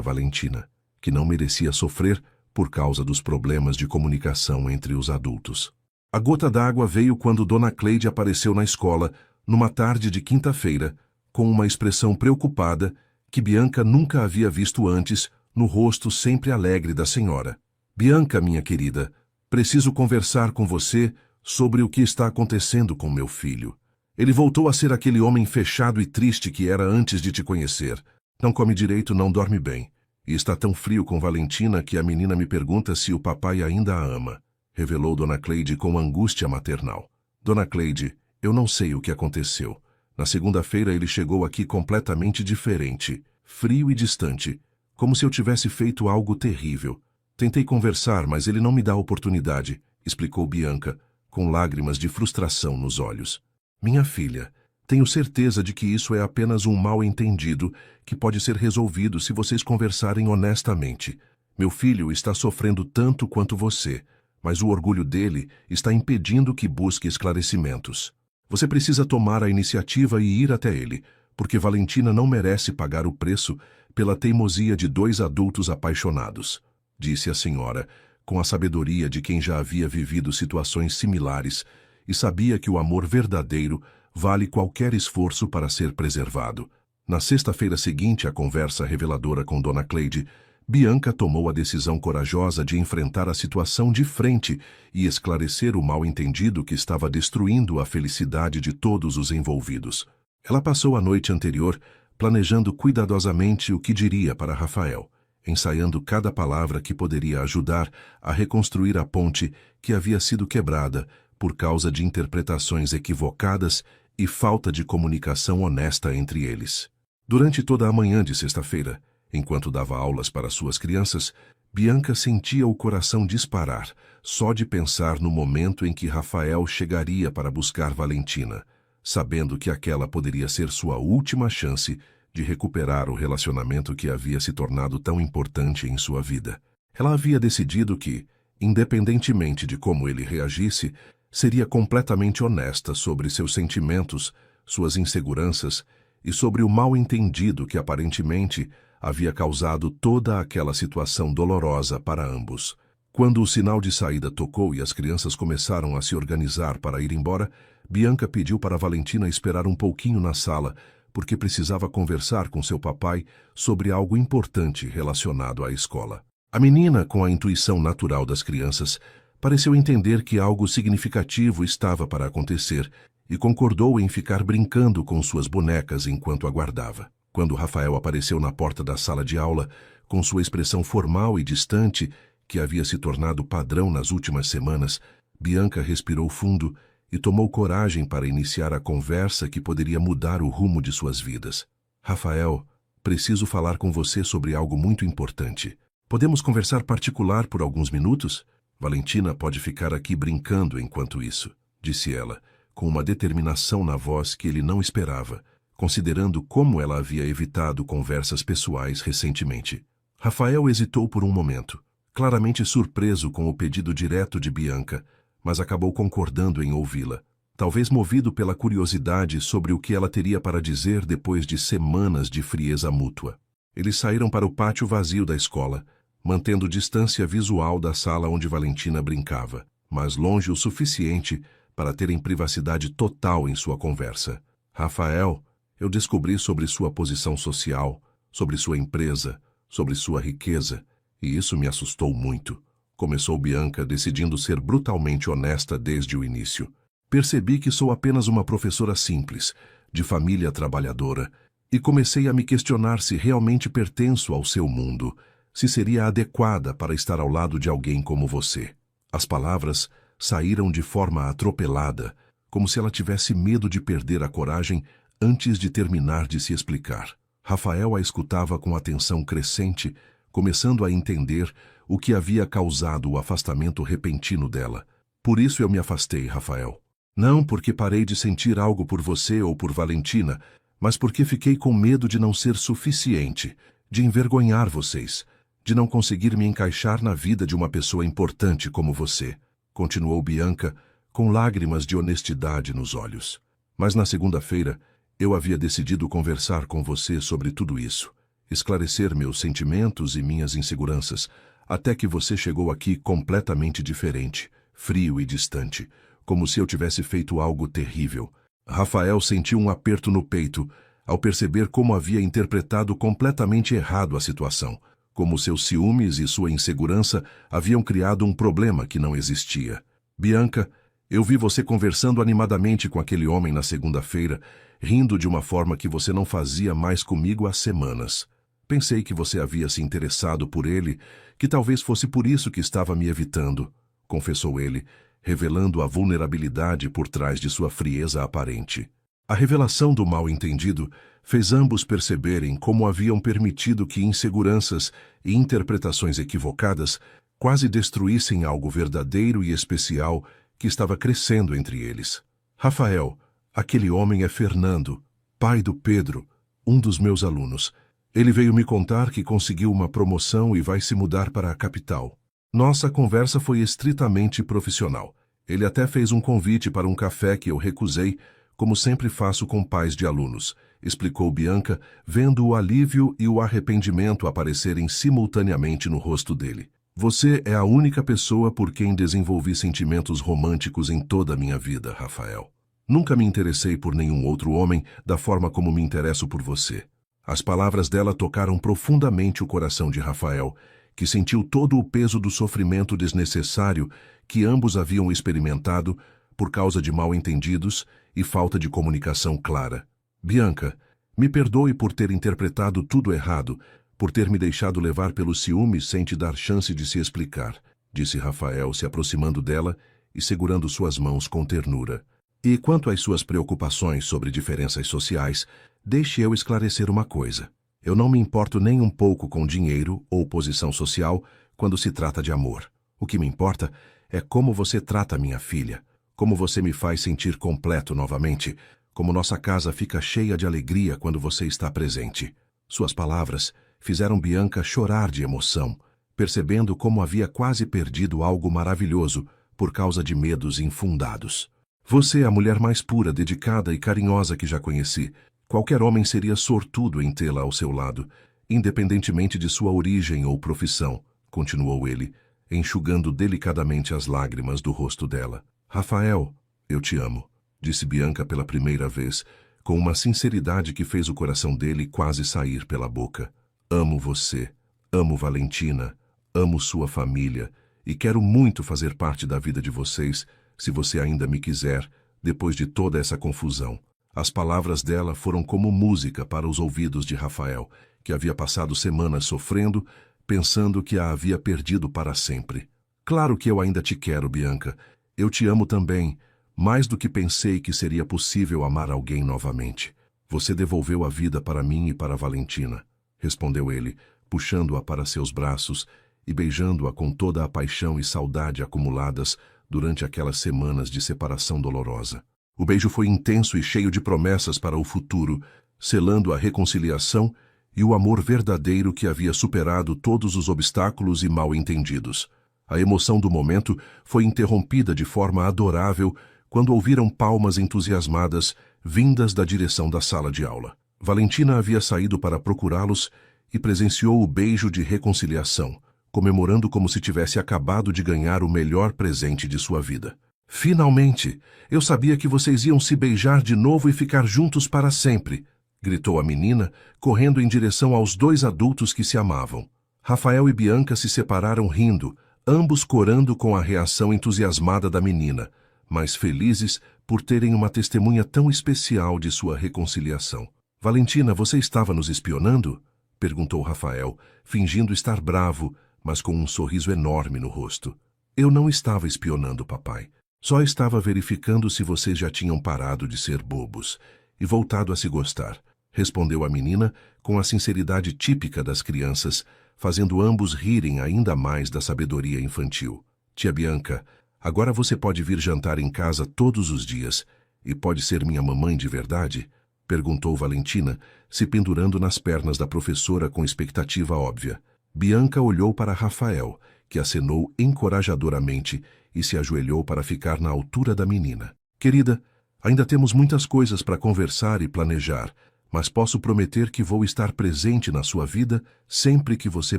Valentina, que não merecia sofrer por causa dos problemas de comunicação entre os adultos. A gota d'água veio quando Dona Cleide apareceu na escola, numa tarde de quinta-feira, com uma expressão preocupada que Bianca nunca havia visto antes no rosto sempre alegre da senhora. Bianca, minha querida, preciso conversar com você sobre o que está acontecendo com meu filho. Ele voltou a ser aquele homem fechado e triste que era antes de te conhecer. Não come direito, não dorme bem. E está tão frio com Valentina que a menina me pergunta se o papai ainda a ama, revelou Dona Cleide com angústia maternal. Dona Cleide, eu não sei o que aconteceu. Na segunda-feira ele chegou aqui completamente diferente, frio e distante, como se eu tivesse feito algo terrível. Tentei conversar, mas ele não me dá oportunidade, explicou Bianca, com lágrimas de frustração nos olhos. Minha filha, tenho certeza de que isso é apenas um mal-entendido que pode ser resolvido se vocês conversarem honestamente. Meu filho está sofrendo tanto quanto você, mas o orgulho dele está impedindo que busque esclarecimentos. Você precisa tomar a iniciativa e ir até ele, porque Valentina não merece pagar o preço pela teimosia de dois adultos apaixonados, disse a senhora, com a sabedoria de quem já havia vivido situações similares e sabia que o amor verdadeiro vale qualquer esforço para ser preservado. Na sexta-feira seguinte à conversa reveladora com Dona Cleide, Bianca tomou a decisão corajosa de enfrentar a situação de frente e esclarecer o mal-entendido que estava destruindo a felicidade de todos os envolvidos. Ela passou a noite anterior planejando cuidadosamente o que diria para Rafael, ensaiando cada palavra que poderia ajudar a reconstruir a ponte que havia sido quebrada por causa de interpretações equivocadas e falta de comunicação honesta entre eles. Durante toda a manhã de sexta-feira, enquanto dava aulas para suas crianças, Bianca sentia o coração disparar só de pensar no momento em que Rafael chegaria para buscar Valentina, sabendo que aquela poderia ser sua última chance de recuperar o relacionamento que havia se tornado tão importante em sua vida. Ela havia decidido que, independentemente de como ele reagisse, seria completamente honesta sobre seus sentimentos, suas inseguranças e sobre o mal-entendido que aparentemente havia causado toda aquela situação dolorosa para ambos. Quando o sinal de saída tocou e as crianças começaram a se organizar para ir embora, Bianca pediu para Valentina esperar um pouquinho na sala, porque precisava conversar com seu papai sobre algo importante relacionado à escola. A menina, com a intuição natural das crianças, pareceu entender que algo significativo estava para acontecer e concordou em ficar brincando com suas bonecas enquanto aguardava. Quando Rafael apareceu na porta da sala de aula, com sua expressão formal e distante, que havia se tornado padrão nas últimas semanas, Bianca respirou fundo e tomou coragem para iniciar a conversa que poderia mudar o rumo de suas vidas. Rafael, preciso falar com você sobre algo muito importante. Podemos conversar particular por alguns minutos? Valentina pode ficar aqui brincando enquanto isso, disse ela, com uma determinação na voz que ele não esperava, considerando como ela havia evitado conversas pessoais recentemente. Rafael hesitou por um momento, claramente surpreso com o pedido direto de Bianca, mas acabou concordando em ouvi-la, talvez movido pela curiosidade sobre o que ela teria para dizer depois de semanas de frieza mútua. Eles saíram para o pátio vazio da escola, mantendo distância visual da sala onde Valentina brincava, mas longe o suficiente para terem privacidade total em sua conversa. Rafael, eu descobri sobre sua posição social, sobre sua empresa, sobre sua riqueza, e isso me assustou muito. Começou Bianca, decidindo ser brutalmente honesta desde o início. Percebi que sou apenas uma professora simples, de família trabalhadora, e comecei a me questionar se realmente pertenço ao seu mundo, se seria adequada para estar ao lado de alguém como você. As palavras saíram de forma atropelada, como se ela tivesse medo de perder a coragem antes de terminar de se explicar. Rafael a escutava com atenção crescente, começando a entender o que havia causado o afastamento repentino dela. Por isso eu me afastei, Rafael. Não porque parei de sentir algo por você ou por Valentina, mas porque fiquei com medo de não ser suficiente, de envergonhar vocês, de não conseguir me encaixar na vida de uma pessoa importante como você, continuou Bianca, com lágrimas de honestidade nos olhos. Mas na segunda-feira, eu havia decidido conversar com você sobre tudo isso, esclarecer meus sentimentos e minhas inseguranças, até que você chegou aqui completamente diferente, frio e distante, como se eu tivesse feito algo terrível. Rafael sentiu um aperto no peito ao perceber como havia interpretado completamente errado a situação, como seus ciúmes e sua insegurança haviam criado um problema que não existia. Bianca, eu vi você conversando animadamente com aquele homem na segunda-feira, rindo de uma forma que você não fazia mais comigo há semanas. Pensei que você havia se interessado por ele, que talvez fosse por isso que estava me evitando, confessou ele, revelando a vulnerabilidade por trás de sua frieza aparente. A revelação do mal-entendido fez ambos perceberem como haviam permitido que inseguranças e interpretações equivocadas quase destruíssem algo verdadeiro e especial que estava crescendo entre eles. Rafael, aquele homem é Fernando, pai do Pedro, um dos meus alunos. Ele veio me contar que conseguiu uma promoção e vai se mudar para a capital. Nossa conversa foi estritamente profissional. Ele até fez um convite para um café que eu recusei, como sempre faço com pais de alunos, explicou Bianca, vendo o alívio e o arrependimento aparecerem simultaneamente no rosto dele. Você é a única pessoa por quem desenvolvi sentimentos românticos em toda a minha vida, Rafael. Nunca me interessei por nenhum outro homem da forma como me interesso por você. As palavras dela tocaram profundamente o coração de Rafael, que sentiu todo o peso do sofrimento desnecessário que ambos haviam experimentado por causa de mal-entendidos e falta de comunicação clara. Bianca, me perdoe por ter interpretado tudo errado, por ter me deixado levar pelos ciúmes sem te dar chance de se explicar, disse Rafael, se aproximando dela e segurando suas mãos com ternura. E quanto às suas preocupações sobre diferenças sociais, deixe eu esclarecer uma coisa. Eu não me importo nem um pouco com dinheiro ou posição social quando se trata de amor. O que me importa é como você trata minha filha, como você me faz sentir completo novamente, como nossa casa fica cheia de alegria quando você está presente. Suas palavras fizeram Bianca chorar de emoção, percebendo como havia quase perdido algo maravilhoso por causa de medos infundados. Você é a mulher mais pura, dedicada e carinhosa que já conheci. Qualquer homem seria sortudo em tê-la ao seu lado, independentemente de sua origem ou profissão, continuou ele, enxugando delicadamente as lágrimas do rosto dela. Rafael, eu te amo, disse Bianca pela primeira vez, com uma sinceridade que fez o coração dele quase sair pela boca. Amo você, amo Valentina, amo sua família e quero muito fazer parte da vida de vocês, se você ainda me quiser, depois de toda essa confusão. As palavras dela foram como música para os ouvidos de Rafael, que havia passado semanas sofrendo, pensando que a havia perdido para sempre. Claro que eu ainda te quero, Bianca. Eu te amo também, mais do que pensei que seria possível amar alguém novamente. Você devolveu a vida para mim e para Valentina, respondeu ele, puxando-a para seus braços e beijando-a com toda a paixão e saudade acumuladas durante aquelas semanas de separação dolorosa. O beijo foi intenso e cheio de promessas para o futuro, selando a reconciliação e o amor verdadeiro que havia superado todos os obstáculos e mal-entendidos. A emoção do momento foi interrompida de forma adorável quando ouviram palmas entusiasmadas vindas da direção da sala de aula. Valentina havia saído para procurá-los e presenciou o beijo de reconciliação, comemorando como se tivesse acabado de ganhar o melhor presente de sua vida. Finalmente! Eu sabia que vocês iam se beijar de novo e ficar juntos para sempre, gritou a menina, correndo em direção aos dois adultos que se amavam. Rafael e Bianca se separaram rindo, ambos corando com a reação entusiasmada da menina, mas felizes por terem uma testemunha tão especial de sua reconciliação. Valentina, você estava nos espionando? Perguntou Rafael, fingindo estar bravo, mas com um sorriso enorme no rosto. Eu não estava espionando, papai. Só estava verificando se vocês já tinham parado de ser bobos e voltado a se gostar, respondeu a menina com a sinceridade típica das crianças, fazendo ambos rirem ainda mais da sabedoria infantil. Tia Bianca, agora você pode vir jantar em casa todos os dias e pode ser minha mamãe de verdade? Perguntou Valentina, se pendurando nas pernas da professora com expectativa óbvia. Bianca olhou para Rafael, que acenou encorajadoramente e se ajoelhou para ficar na altura da menina. Querida, ainda temos muitas coisas para conversar e planejar, mas posso prometer que vou estar presente na sua vida sempre que você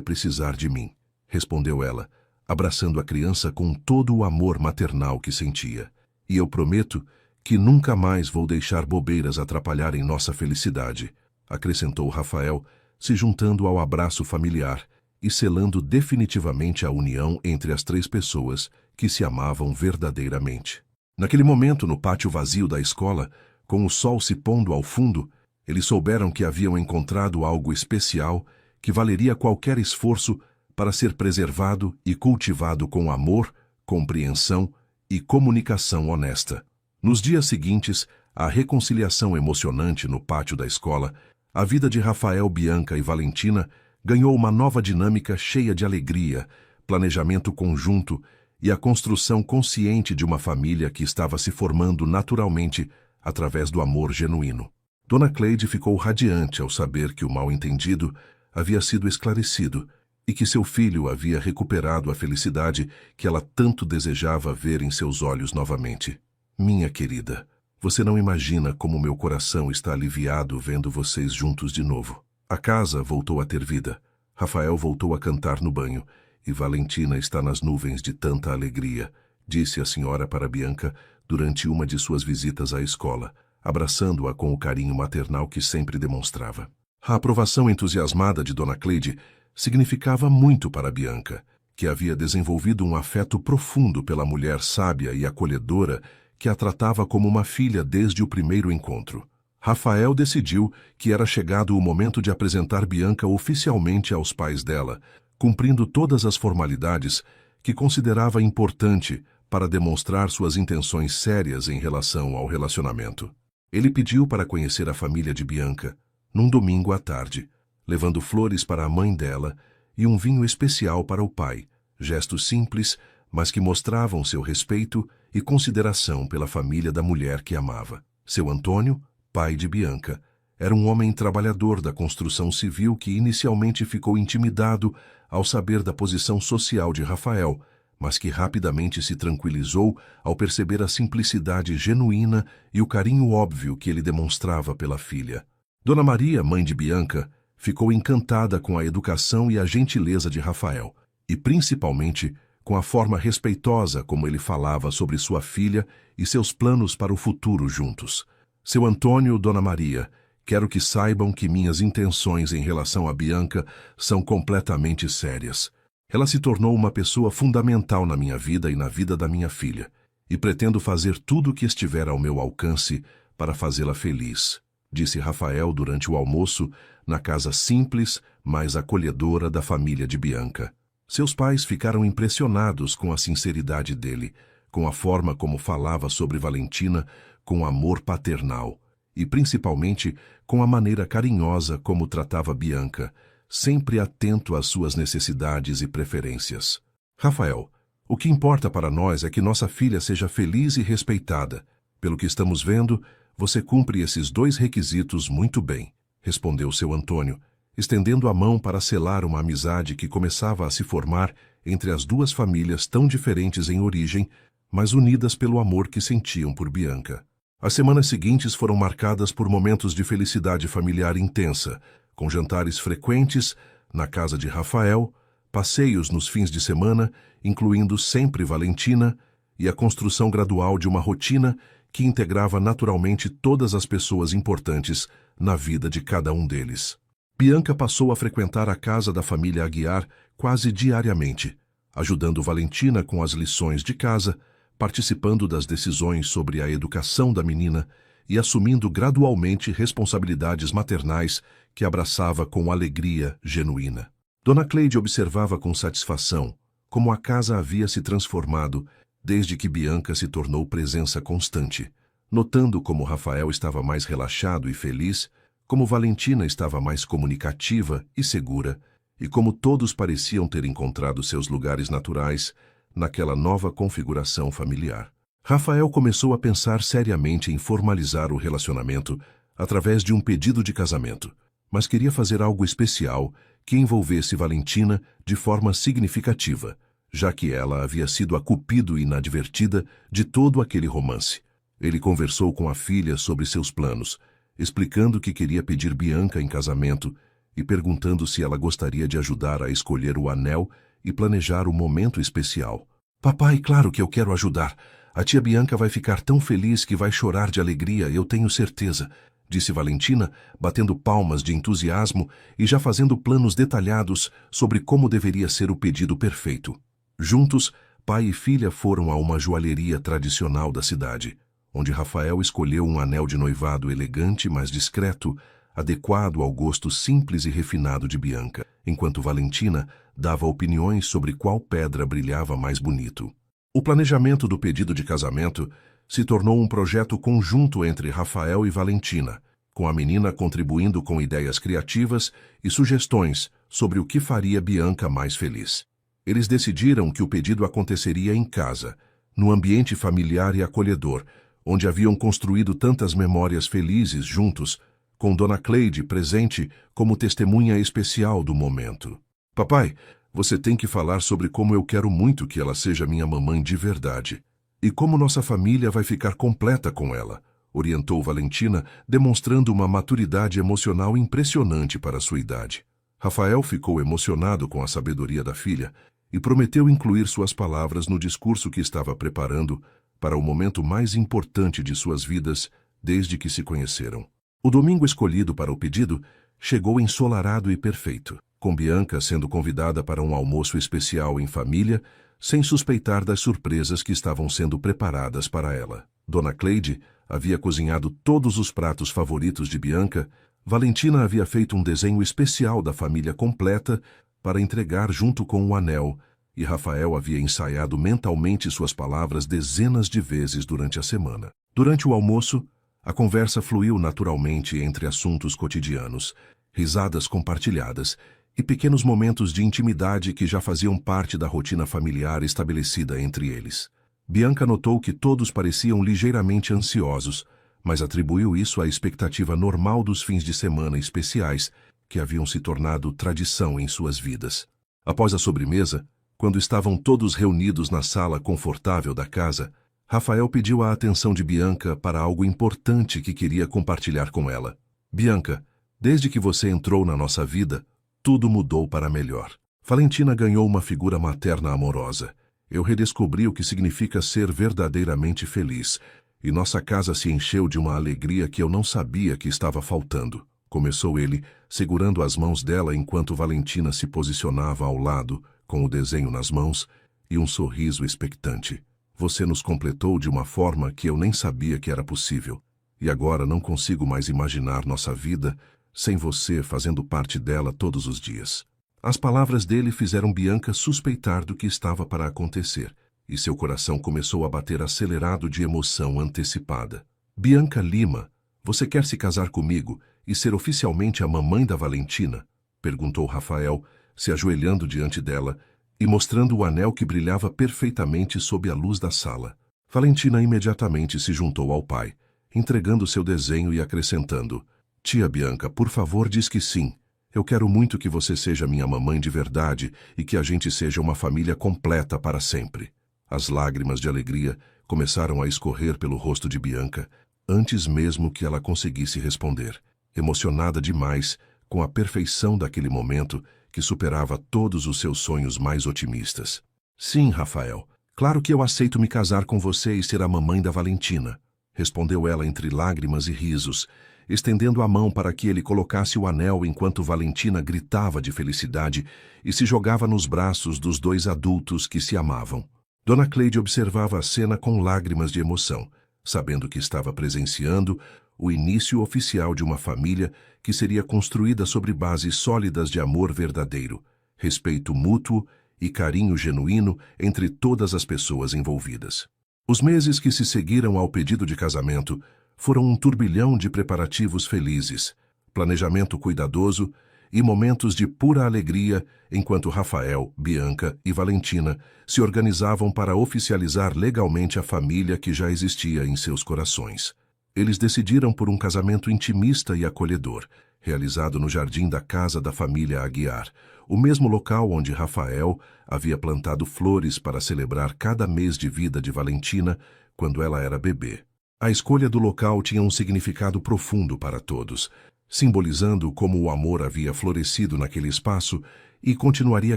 precisar de mim, respondeu ela, abraçando a criança com todo o amor maternal que sentia. E eu prometo que nunca mais vou deixar bobeiras atrapalharem nossa felicidade, acrescentou Rafael, se juntando ao abraço familiar e selando definitivamente a união entre as três pessoas que se amavam verdadeiramente. Naquele momento, no pátio vazio da escola, com o sol se pondo ao fundo, eles souberam que haviam encontrado algo especial que valeria qualquer esforço para ser preservado e cultivado com amor, compreensão e comunicação honesta. Nos dias seguintes, a reconciliação emocionante no pátio da escola, a vida de Rafael, Bianca e Valentina ganhou uma nova dinâmica cheia de alegria, planejamento conjunto e a construção consciente de uma família que estava se formando naturalmente através do amor genuíno. Dona Cleide ficou radiante ao saber que o mal-entendido havia sido esclarecido e que seu filho havia recuperado a felicidade que ela tanto desejava ver em seus olhos novamente. Minha querida, você não imagina como meu coração está aliviado vendo vocês juntos de novo. A casa voltou a ter vida. Rafael voltou a cantar no banho e Valentina está nas nuvens de tanta alegria, disse a senhora para Bianca durante uma de suas visitas à escola, abraçando-a com o carinho maternal que sempre demonstrava. A aprovação entusiasmada de Dona Cleide significava muito para Bianca, que havia desenvolvido um afeto profundo pela mulher sábia e acolhedora que a tratava como uma filha desde o primeiro encontro. Rafael decidiu que era chegado o momento de apresentar Bianca oficialmente aos pais dela, cumprindo todas as formalidades que considerava importante para demonstrar suas intenções sérias em relação ao relacionamento. Ele pediu para conhecer a família de Bianca, num domingo à tarde, levando flores para a mãe dela e um vinho especial para o pai, gestos simples, mas que mostravam seu respeito e consideração pela família da mulher que amava. Seu Antônio, pai de Bianca, era um homem trabalhador da construção civil que inicialmente ficou intimidado ao saber da posição social de Rafael, mas que rapidamente se tranquilizou ao perceber a simplicidade genuína e o carinho óbvio que ele demonstrava pela filha. Dona Maria, mãe de Bianca, ficou encantada com a educação e a gentileza de Rafael, e principalmente com a forma respeitosa como ele falava sobre sua filha e seus planos para o futuro juntos. Seu Antônio, Dona Maria, quero que saibam que minhas intenções em relação a Bianca são completamente sérias. Ela se tornou uma pessoa fundamental na minha vida e na vida da minha filha, e pretendo fazer tudo o que estiver ao meu alcance para fazê-la feliz, disse Rafael durante o almoço na casa simples, mas acolhedora da família de Bianca. Seus pais ficaram impressionados com a sinceridade dele, com a forma como falava sobre Valentina, com amor paternal, e principalmente com a maneira carinhosa como tratava Bianca, sempre atento às suas necessidades e preferências. Rafael, o que importa para nós é que nossa filha seja feliz e respeitada. Pelo que estamos vendo, Você cumpre esses dois requisitos muito bem, respondeu seu Antônio, estendendo a mão para selar uma amizade que começava a se formar entre as duas famílias tão diferentes em origem, mas unidas pelo amor que sentiam por Bianca. As semanas seguintes foram marcadas por momentos de felicidade familiar intensa, com jantares frequentes na casa de Rafael, passeios nos fins de semana, incluindo sempre Valentina, e a construção gradual de uma rotina que integrava naturalmente todas as pessoas importantes na vida de cada um deles. Bianca passou a frequentar a casa da família Aguiar quase diariamente, ajudando Valentina com as lições de casa, participando das decisões sobre a educação da menina e assumindo gradualmente responsabilidades maternais que abraçava com alegria genuína. Dona Cleide observava com satisfação como a casa havia se transformado desde que Bianca se tornou presença constante, notando como Rafael estava mais relaxado e feliz, como Valentina estava mais comunicativa e segura, e como todos pareciam ter encontrado seus lugares naturais naquela nova configuração familiar. Rafael começou a pensar seriamente em formalizar o relacionamento através de um pedido de casamento, mas queria fazer algo especial que envolvesse Valentina de forma significativa, já que ela havia sido a cupido inadvertida de todo aquele romance. Ele conversou com a filha sobre seus planos, explicando que queria pedir Bianca em casamento e perguntando se ela gostaria de ajudar a escolher o anel e planejar o momento especial. Papai, claro que eu quero ajudar. A tia Bianca vai ficar tão feliz que vai chorar de alegria, eu tenho certeza, disse Valentina, batendo palmas de entusiasmo e já fazendo planos detalhados sobre como deveria ser o pedido perfeito. Juntos, pai e filha foram a uma joalheria tradicional da cidade, onde Rafael escolheu um anel de noivado elegante, mas discreto, adequado ao gosto simples e refinado de Bianca, enquanto Valentina dava opiniões sobre qual pedra brilhava mais bonito. O planejamento do pedido de casamento se tornou um projeto conjunto entre Rafael e Valentina, com a menina contribuindo com ideias criativas e sugestões sobre o que faria Bianca mais feliz. Eles decidiram que o pedido aconteceria em casa, no ambiente familiar e acolhedor, onde haviam construído tantas memórias felizes juntos, com Dona Cleide presente como testemunha especial do momento. Papai, você tem que falar sobre como eu quero muito que ela seja minha mamãe de verdade, e como nossa família vai ficar completa com ela, orientou Valentina, demonstrando uma maturidade emocional impressionante para sua idade. Rafael ficou emocionado com a sabedoria da filha e prometeu incluir suas palavras no discurso que estava preparando para o momento mais importante de suas vidas desde que se conheceram. O domingo escolhido para o pedido chegou ensolarado e perfeito, com Bianca sendo convidada para um almoço especial em família, sem suspeitar das surpresas que estavam sendo preparadas para ela. Dona Cleide havia cozinhado todos os pratos favoritos de Bianca, Valentina havia feito um desenho especial da família completa para entregar junto com o anel, e Rafael havia ensaiado mentalmente suas palavras dezenas de vezes durante a semana. Durante o almoço, a conversa fluiu naturalmente entre assuntos cotidianos, risadas compartilhadas e pequenos momentos de intimidade que já faziam parte da rotina familiar estabelecida entre eles. Bianca notou que todos pareciam ligeiramente ansiosos, mas atribuiu isso à expectativa normal dos fins de semana especiais que haviam se tornado tradição em suas vidas. Após a sobremesa, quando estavam todos reunidos na sala confortável da casa, Rafael pediu a atenção de Bianca para algo importante que queria compartilhar com ela. Bianca, desde que você entrou na nossa vida, tudo mudou para melhor. Valentina ganhou uma figura materna amorosa. Eu redescobri o que significa ser verdadeiramente feliz, e nossa casa se encheu de uma alegria que eu não sabia que estava faltando. Começou ele, segurando as mãos dela enquanto Valentina se posicionava ao lado, com o desenho nas mãos e um sorriso expectante. Você nos completou de uma forma que eu nem sabia que era possível, e agora não consigo mais imaginar nossa vida sem você fazendo parte dela todos os dias. As palavras dele fizeram Bianca suspeitar do que estava para acontecer, e seu coração começou a bater acelerado de emoção antecipada. Bianca Lima, você quer se casar comigo e ser oficialmente a mamãe da Valentina? Perguntou Rafael, se ajoelhando diante dela e mostrando o anel que brilhava perfeitamente sob a luz da sala. Valentina imediatamente se juntou ao pai, entregando seu desenho e acrescentando: Tia Bianca, por favor, diz que sim. Eu quero muito que você seja minha mamãe de verdade e que a gente seja uma família completa para sempre. As lágrimas de alegria começaram a escorrer pelo rosto de Bianca, antes mesmo que ela conseguisse responder, emocionada demais com a perfeição daquele momento que superava todos os seus sonhos mais otimistas. Sim, Rafael, claro que eu aceito me casar com você e ser a mamãe da Valentina, respondeu ela entre lágrimas e risos, estendendo a mão para que ele colocasse o anel enquanto Valentina gritava de felicidade e se jogava nos braços dos dois adultos que se amavam. Dona Cleide observava a cena com lágrimas de emoção, sabendo que estava presenciando o início oficial de uma família que seria construída sobre bases sólidas de amor verdadeiro, respeito mútuo e carinho genuíno entre todas as pessoas envolvidas. Os meses que se seguiram ao pedido de casamento foram um turbilhão de preparativos felizes, planejamento cuidadoso e momentos de pura alegria enquanto Rafael, Bianca e Valentina se organizavam para oficializar legalmente a família que já existia em seus corações. Eles decidiram por um casamento intimista e acolhedor, realizado no jardim da casa da família Aguiar, o mesmo local onde Rafael havia plantado flores para celebrar cada mês de vida de Valentina quando ela era bebê. A escolha do local tinha um significado profundo para todos, simbolizando como o amor havia florescido naquele espaço e continuaria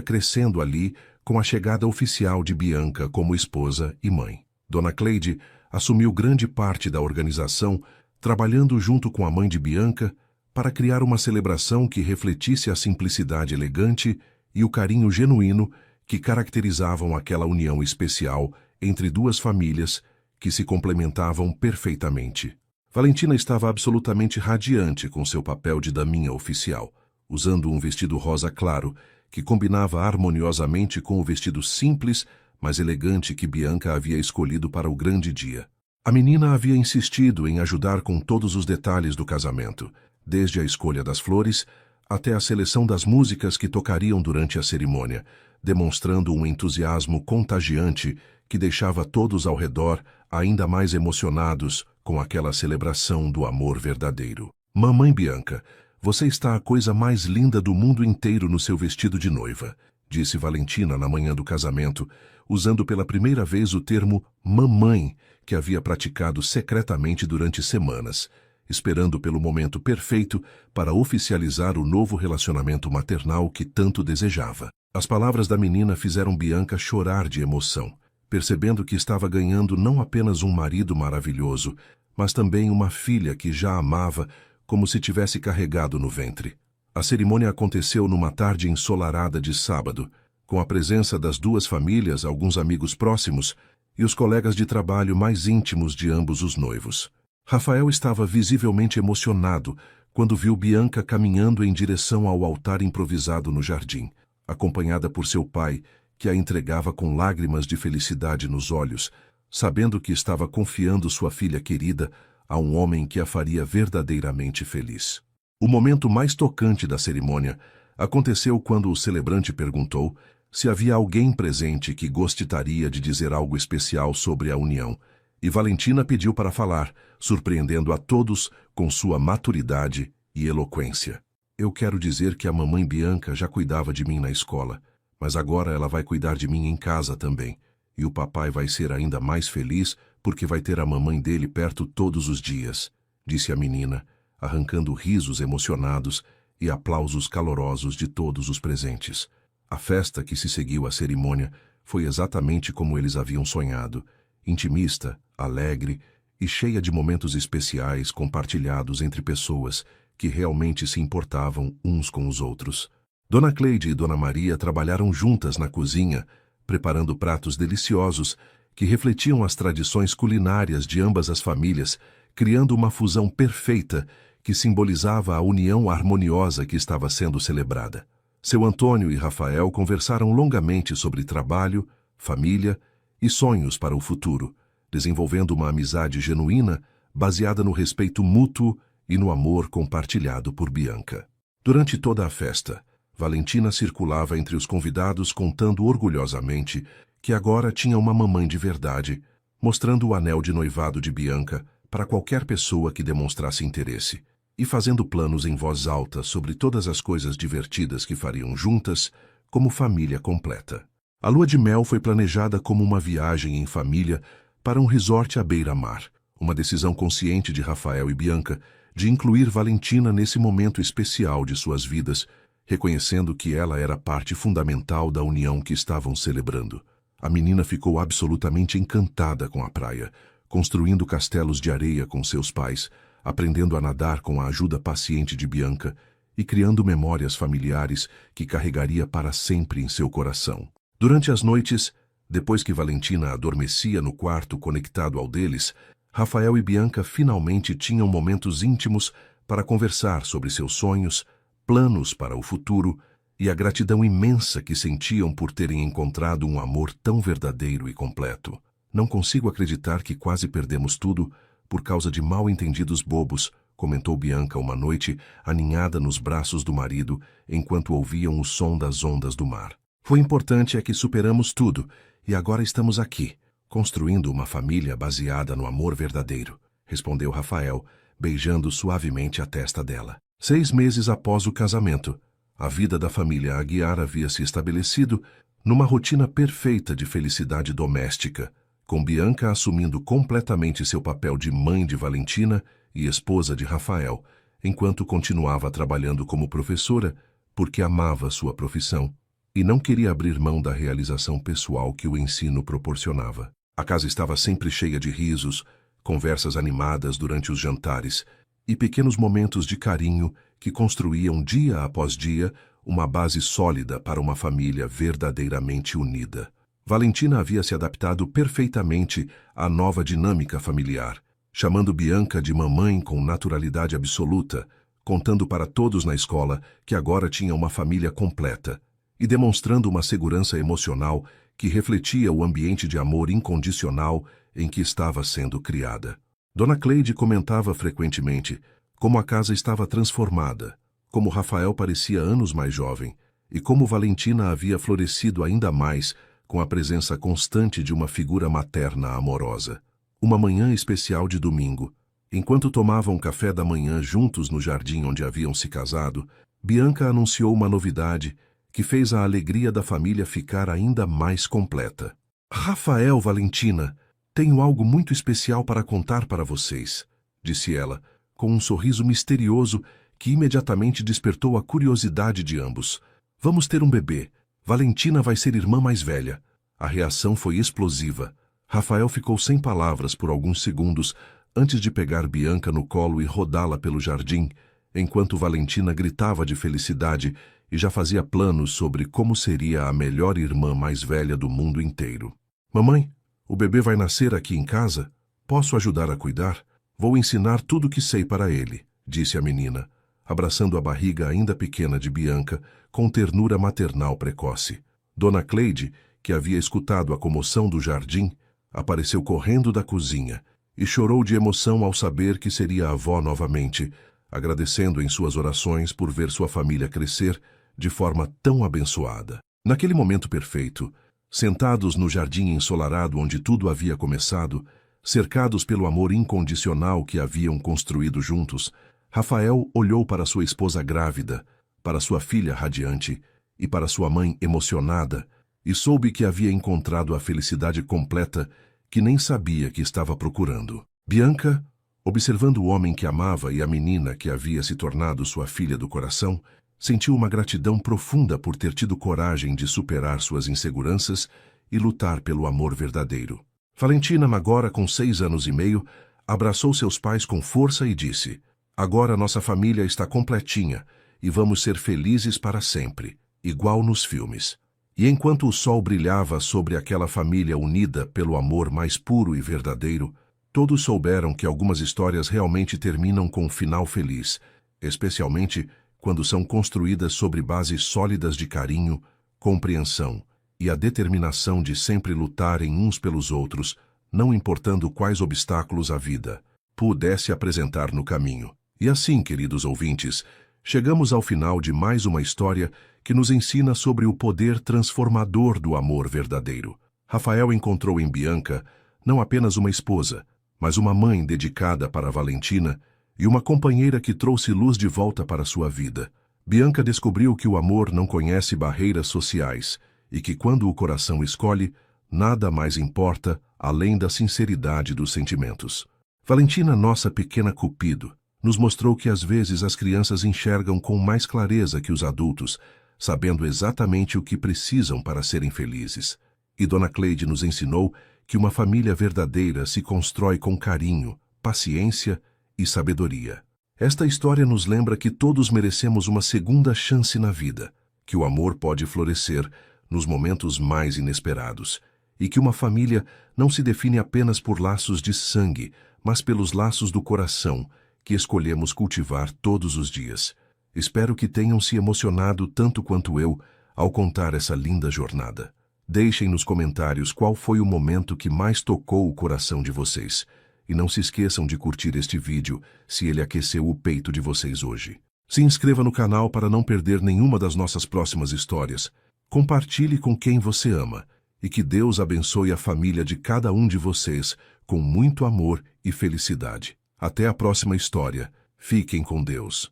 crescendo ali com a chegada oficial de Bianca como esposa e mãe. Dona Cleide assumiu grande parte da organização, trabalhando junto com a mãe de Bianca para criar uma celebração que refletisse a simplicidade elegante e o carinho genuíno que caracterizavam aquela união especial entre duas famílias que se complementavam perfeitamente. Valentina estava absolutamente radiante com seu papel de daminha oficial, usando um vestido rosa claro que combinava harmoniosamente com o vestido simples, mas elegante que Bianca havia escolhido para o grande dia. A menina havia insistido em ajudar com todos os detalhes do casamento, desde a escolha das flores até a seleção das músicas que tocariam durante a cerimônia, demonstrando um entusiasmo contagiante que deixava todos ao redor ainda mais emocionados com aquela celebração do amor verdadeiro. Mamãe Bianca, você está a coisa mais linda do mundo inteiro no seu vestido de noiva, disse Valentina na manhã do casamento, usando pela primeira vez o termo mamãe, que havia praticado secretamente durante semanas, esperando pelo momento perfeito para oficializar o novo relacionamento maternal que tanto desejava. As palavras da menina fizeram Bianca chorar de emoção, percebendo que estava ganhando não apenas um marido maravilhoso, mas também uma filha que já amava como se tivesse carregado no ventre. A cerimônia aconteceu numa tarde ensolarada de sábado, com a presença das duas famílias, alguns amigos próximos e os colegas de trabalho mais íntimos de ambos os noivos. Rafael estava visivelmente emocionado quando viu Bianca caminhando em direção ao altar improvisado no jardim, acompanhada por seu pai, que a entregava com lágrimas de felicidade nos olhos, sabendo que estava confiando sua filha querida a um homem que a faria verdadeiramente feliz. O momento mais tocante da cerimônia aconteceu quando o celebrante perguntou se havia alguém presente que gostaria de dizer algo especial sobre a união, e Valentina pediu para falar, surpreendendo a todos com sua maturidade e eloquência. Eu quero dizer que a mamãe Bianca já cuidava de mim na escola, mas agora ela vai cuidar de mim em casa também, e o papai vai ser ainda mais feliz porque vai ter a mamãe dele perto todos os dias, disse a menina, arrancando risos emocionados e aplausos calorosos de todos os presentes. A festa que se seguiu à cerimônia foi exatamente como eles haviam sonhado, intimista, alegre e cheia de momentos especiais compartilhados entre pessoas que realmente se importavam uns com os outros. Dona Cleide e Dona Maria trabalharam juntas na cozinha, preparando pratos deliciosos que refletiam as tradições culinárias de ambas as famílias, criando uma fusão perfeita que simbolizava a união harmoniosa que estava sendo celebrada. Seu Antônio e Rafael conversaram longamente sobre trabalho, família e sonhos para o futuro, desenvolvendo uma amizade genuína baseada no respeito mútuo e no amor compartilhado por Bianca. Durante toda a festa, Valentina circulava entre os convidados contando orgulhosamente que agora tinha uma mamãe de verdade, mostrando o anel de noivado de Bianca para qualquer pessoa que demonstrasse interesse, e fazendo planos em voz alta sobre todas as coisas divertidas que fariam juntas, como família completa. A lua de mel foi planejada como uma viagem em família para um resort à beira-mar, uma decisão consciente de Rafael e Bianca de incluir Valentina nesse momento especial de suas vidas, reconhecendo que ela era parte fundamental da união que estavam celebrando. A menina ficou absolutamente encantada com a praia, construindo castelos de areia com seus pais, aprendendo a nadar com a ajuda paciente de Bianca e criando memórias familiares que carregaria para sempre em seu coração. Durante as noites, depois que Valentina adormecia no quarto conectado ao deles, Rafael e Bianca finalmente tinham momentos íntimos para conversar sobre seus sonhos, planos para o futuro e a gratidão imensa que sentiam por terem encontrado um amor tão verdadeiro e completo. Não consigo acreditar que quase perdemos tudo por causa de mal-entendidos bobos, comentou Bianca uma noite, aninhada nos braços do marido, enquanto ouviam o som das ondas do mar. O importante é que superamos tudo e agora estamos aqui, construindo uma família baseada no amor verdadeiro, respondeu Rafael, beijando suavemente a testa dela. 6 meses após o casamento, a vida da família Aguiar havia se estabelecido numa rotina perfeita de felicidade doméstica, com Bianca assumindo completamente seu papel de mãe de Valentina e esposa de Rafael, enquanto continuava trabalhando como professora porque amava sua profissão e não queria abrir mão da realização pessoal que o ensino proporcionava. A casa estava sempre cheia de risos, conversas animadas durante os jantares e pequenos momentos de carinho que construíam dia após dia uma base sólida para uma família verdadeiramente unida. Valentina havia se adaptado perfeitamente à nova dinâmica familiar, chamando Bianca de mamãe com naturalidade absoluta, contando para todos na escola que agora tinha uma família completa e demonstrando uma segurança emocional que refletia o ambiente de amor incondicional em que estava sendo criada. Dona Cleide comentava frequentemente como a casa estava transformada, como Rafael parecia anos mais jovem e como Valentina havia florescido ainda mais com a presença constante de uma figura materna amorosa. Uma manhã especial de domingo, enquanto tomavam café da manhã juntos no jardim onde haviam se casado, Bianca anunciou uma novidade que fez a alegria da família ficar ainda mais completa. Rafael, Valentina, tenho algo muito especial para contar para vocês, disse ela, com um sorriso misterioso que imediatamente despertou a curiosidade de ambos. Vamos ter um bebê. Valentina vai ser irmã mais velha. A reação foi explosiva. Rafael ficou sem palavras por alguns segundos antes de pegar Bianca no colo e rodá-la pelo jardim, enquanto Valentina gritava de felicidade e já fazia planos sobre como seria a melhor irmã mais velha do mundo inteiro. Mamãe, o bebê vai nascer aqui em casa? Posso ajudar a cuidar? Vou ensinar tudo o que sei para ele, disse a menina, abraçando a barriga ainda pequena de Bianca com ternura maternal precoce. Dona Cleide, que havia escutado a comoção do jardim, apareceu correndo da cozinha e chorou de emoção ao saber que seria avó novamente, agradecendo em suas orações por ver sua família crescer de forma tão abençoada. Naquele momento perfeito, sentados no jardim ensolarado onde tudo havia começado, cercados pelo amor incondicional que haviam construído juntos, Rafael olhou para sua esposa grávida, para sua filha radiante e para sua mãe emocionada e soube que havia encontrado a felicidade completa que nem sabia que estava procurando. Bianca, observando o homem que amava e a menina que havia se tornado sua filha do coração, sentiu uma gratidão profunda por ter tido coragem de superar suas inseguranças e lutar pelo amor verdadeiro. Valentina, agora com 6 anos e meio, abraçou seus pais com força e disse: "Agora nossa família está completinha e vamos ser felizes para sempre, igual nos filmes." E enquanto o sol brilhava sobre aquela família unida pelo amor mais puro e verdadeiro, todos souberam que algumas histórias realmente terminam com um final feliz, especialmente quando são construídas sobre bases sólidas de carinho, compreensão e a determinação de sempre lutarem uns pelos outros, não importando quais obstáculos a vida pudesse apresentar no caminho. E assim, queridos ouvintes, chegamos ao final de mais uma história que nos ensina sobre o poder transformador do amor verdadeiro. Rafael encontrou em Bianca não apenas uma esposa, mas uma mãe dedicada para Valentina e uma companheira que trouxe luz de volta para sua vida. Bianca descobriu que o amor não conhece barreiras sociais e que quando o coração escolhe, nada mais importa além da sinceridade dos sentimentos. Valentina, nossa pequena Cupido, nos mostrou que às vezes as crianças enxergam com mais clareza que os adultos, sabendo exatamente o que precisam para serem felizes. E Dona Cleide nos ensinou que uma família verdadeira se constrói com carinho, paciência e sabedoria. Esta história nos lembra que todos merecemos uma segunda chance na vida, que o amor pode florescer nos momentos mais inesperados, e que uma família não se define apenas por laços de sangue, mas pelos laços do coração, que escolhemos cultivar todos os dias. Espero que tenham se emocionado tanto quanto eu ao contar essa linda jornada. Deixem nos comentários qual foi o momento que mais tocou o coração de vocês. E não se esqueçam de curtir este vídeo se ele aqueceu o peito de vocês hoje. Se inscreva no canal para não perder nenhuma das nossas próximas histórias. Compartilhe com quem você ama. E que Deus abençoe a família de cada um de vocês com muito amor e felicidade. Até a próxima história. Fiquem com Deus.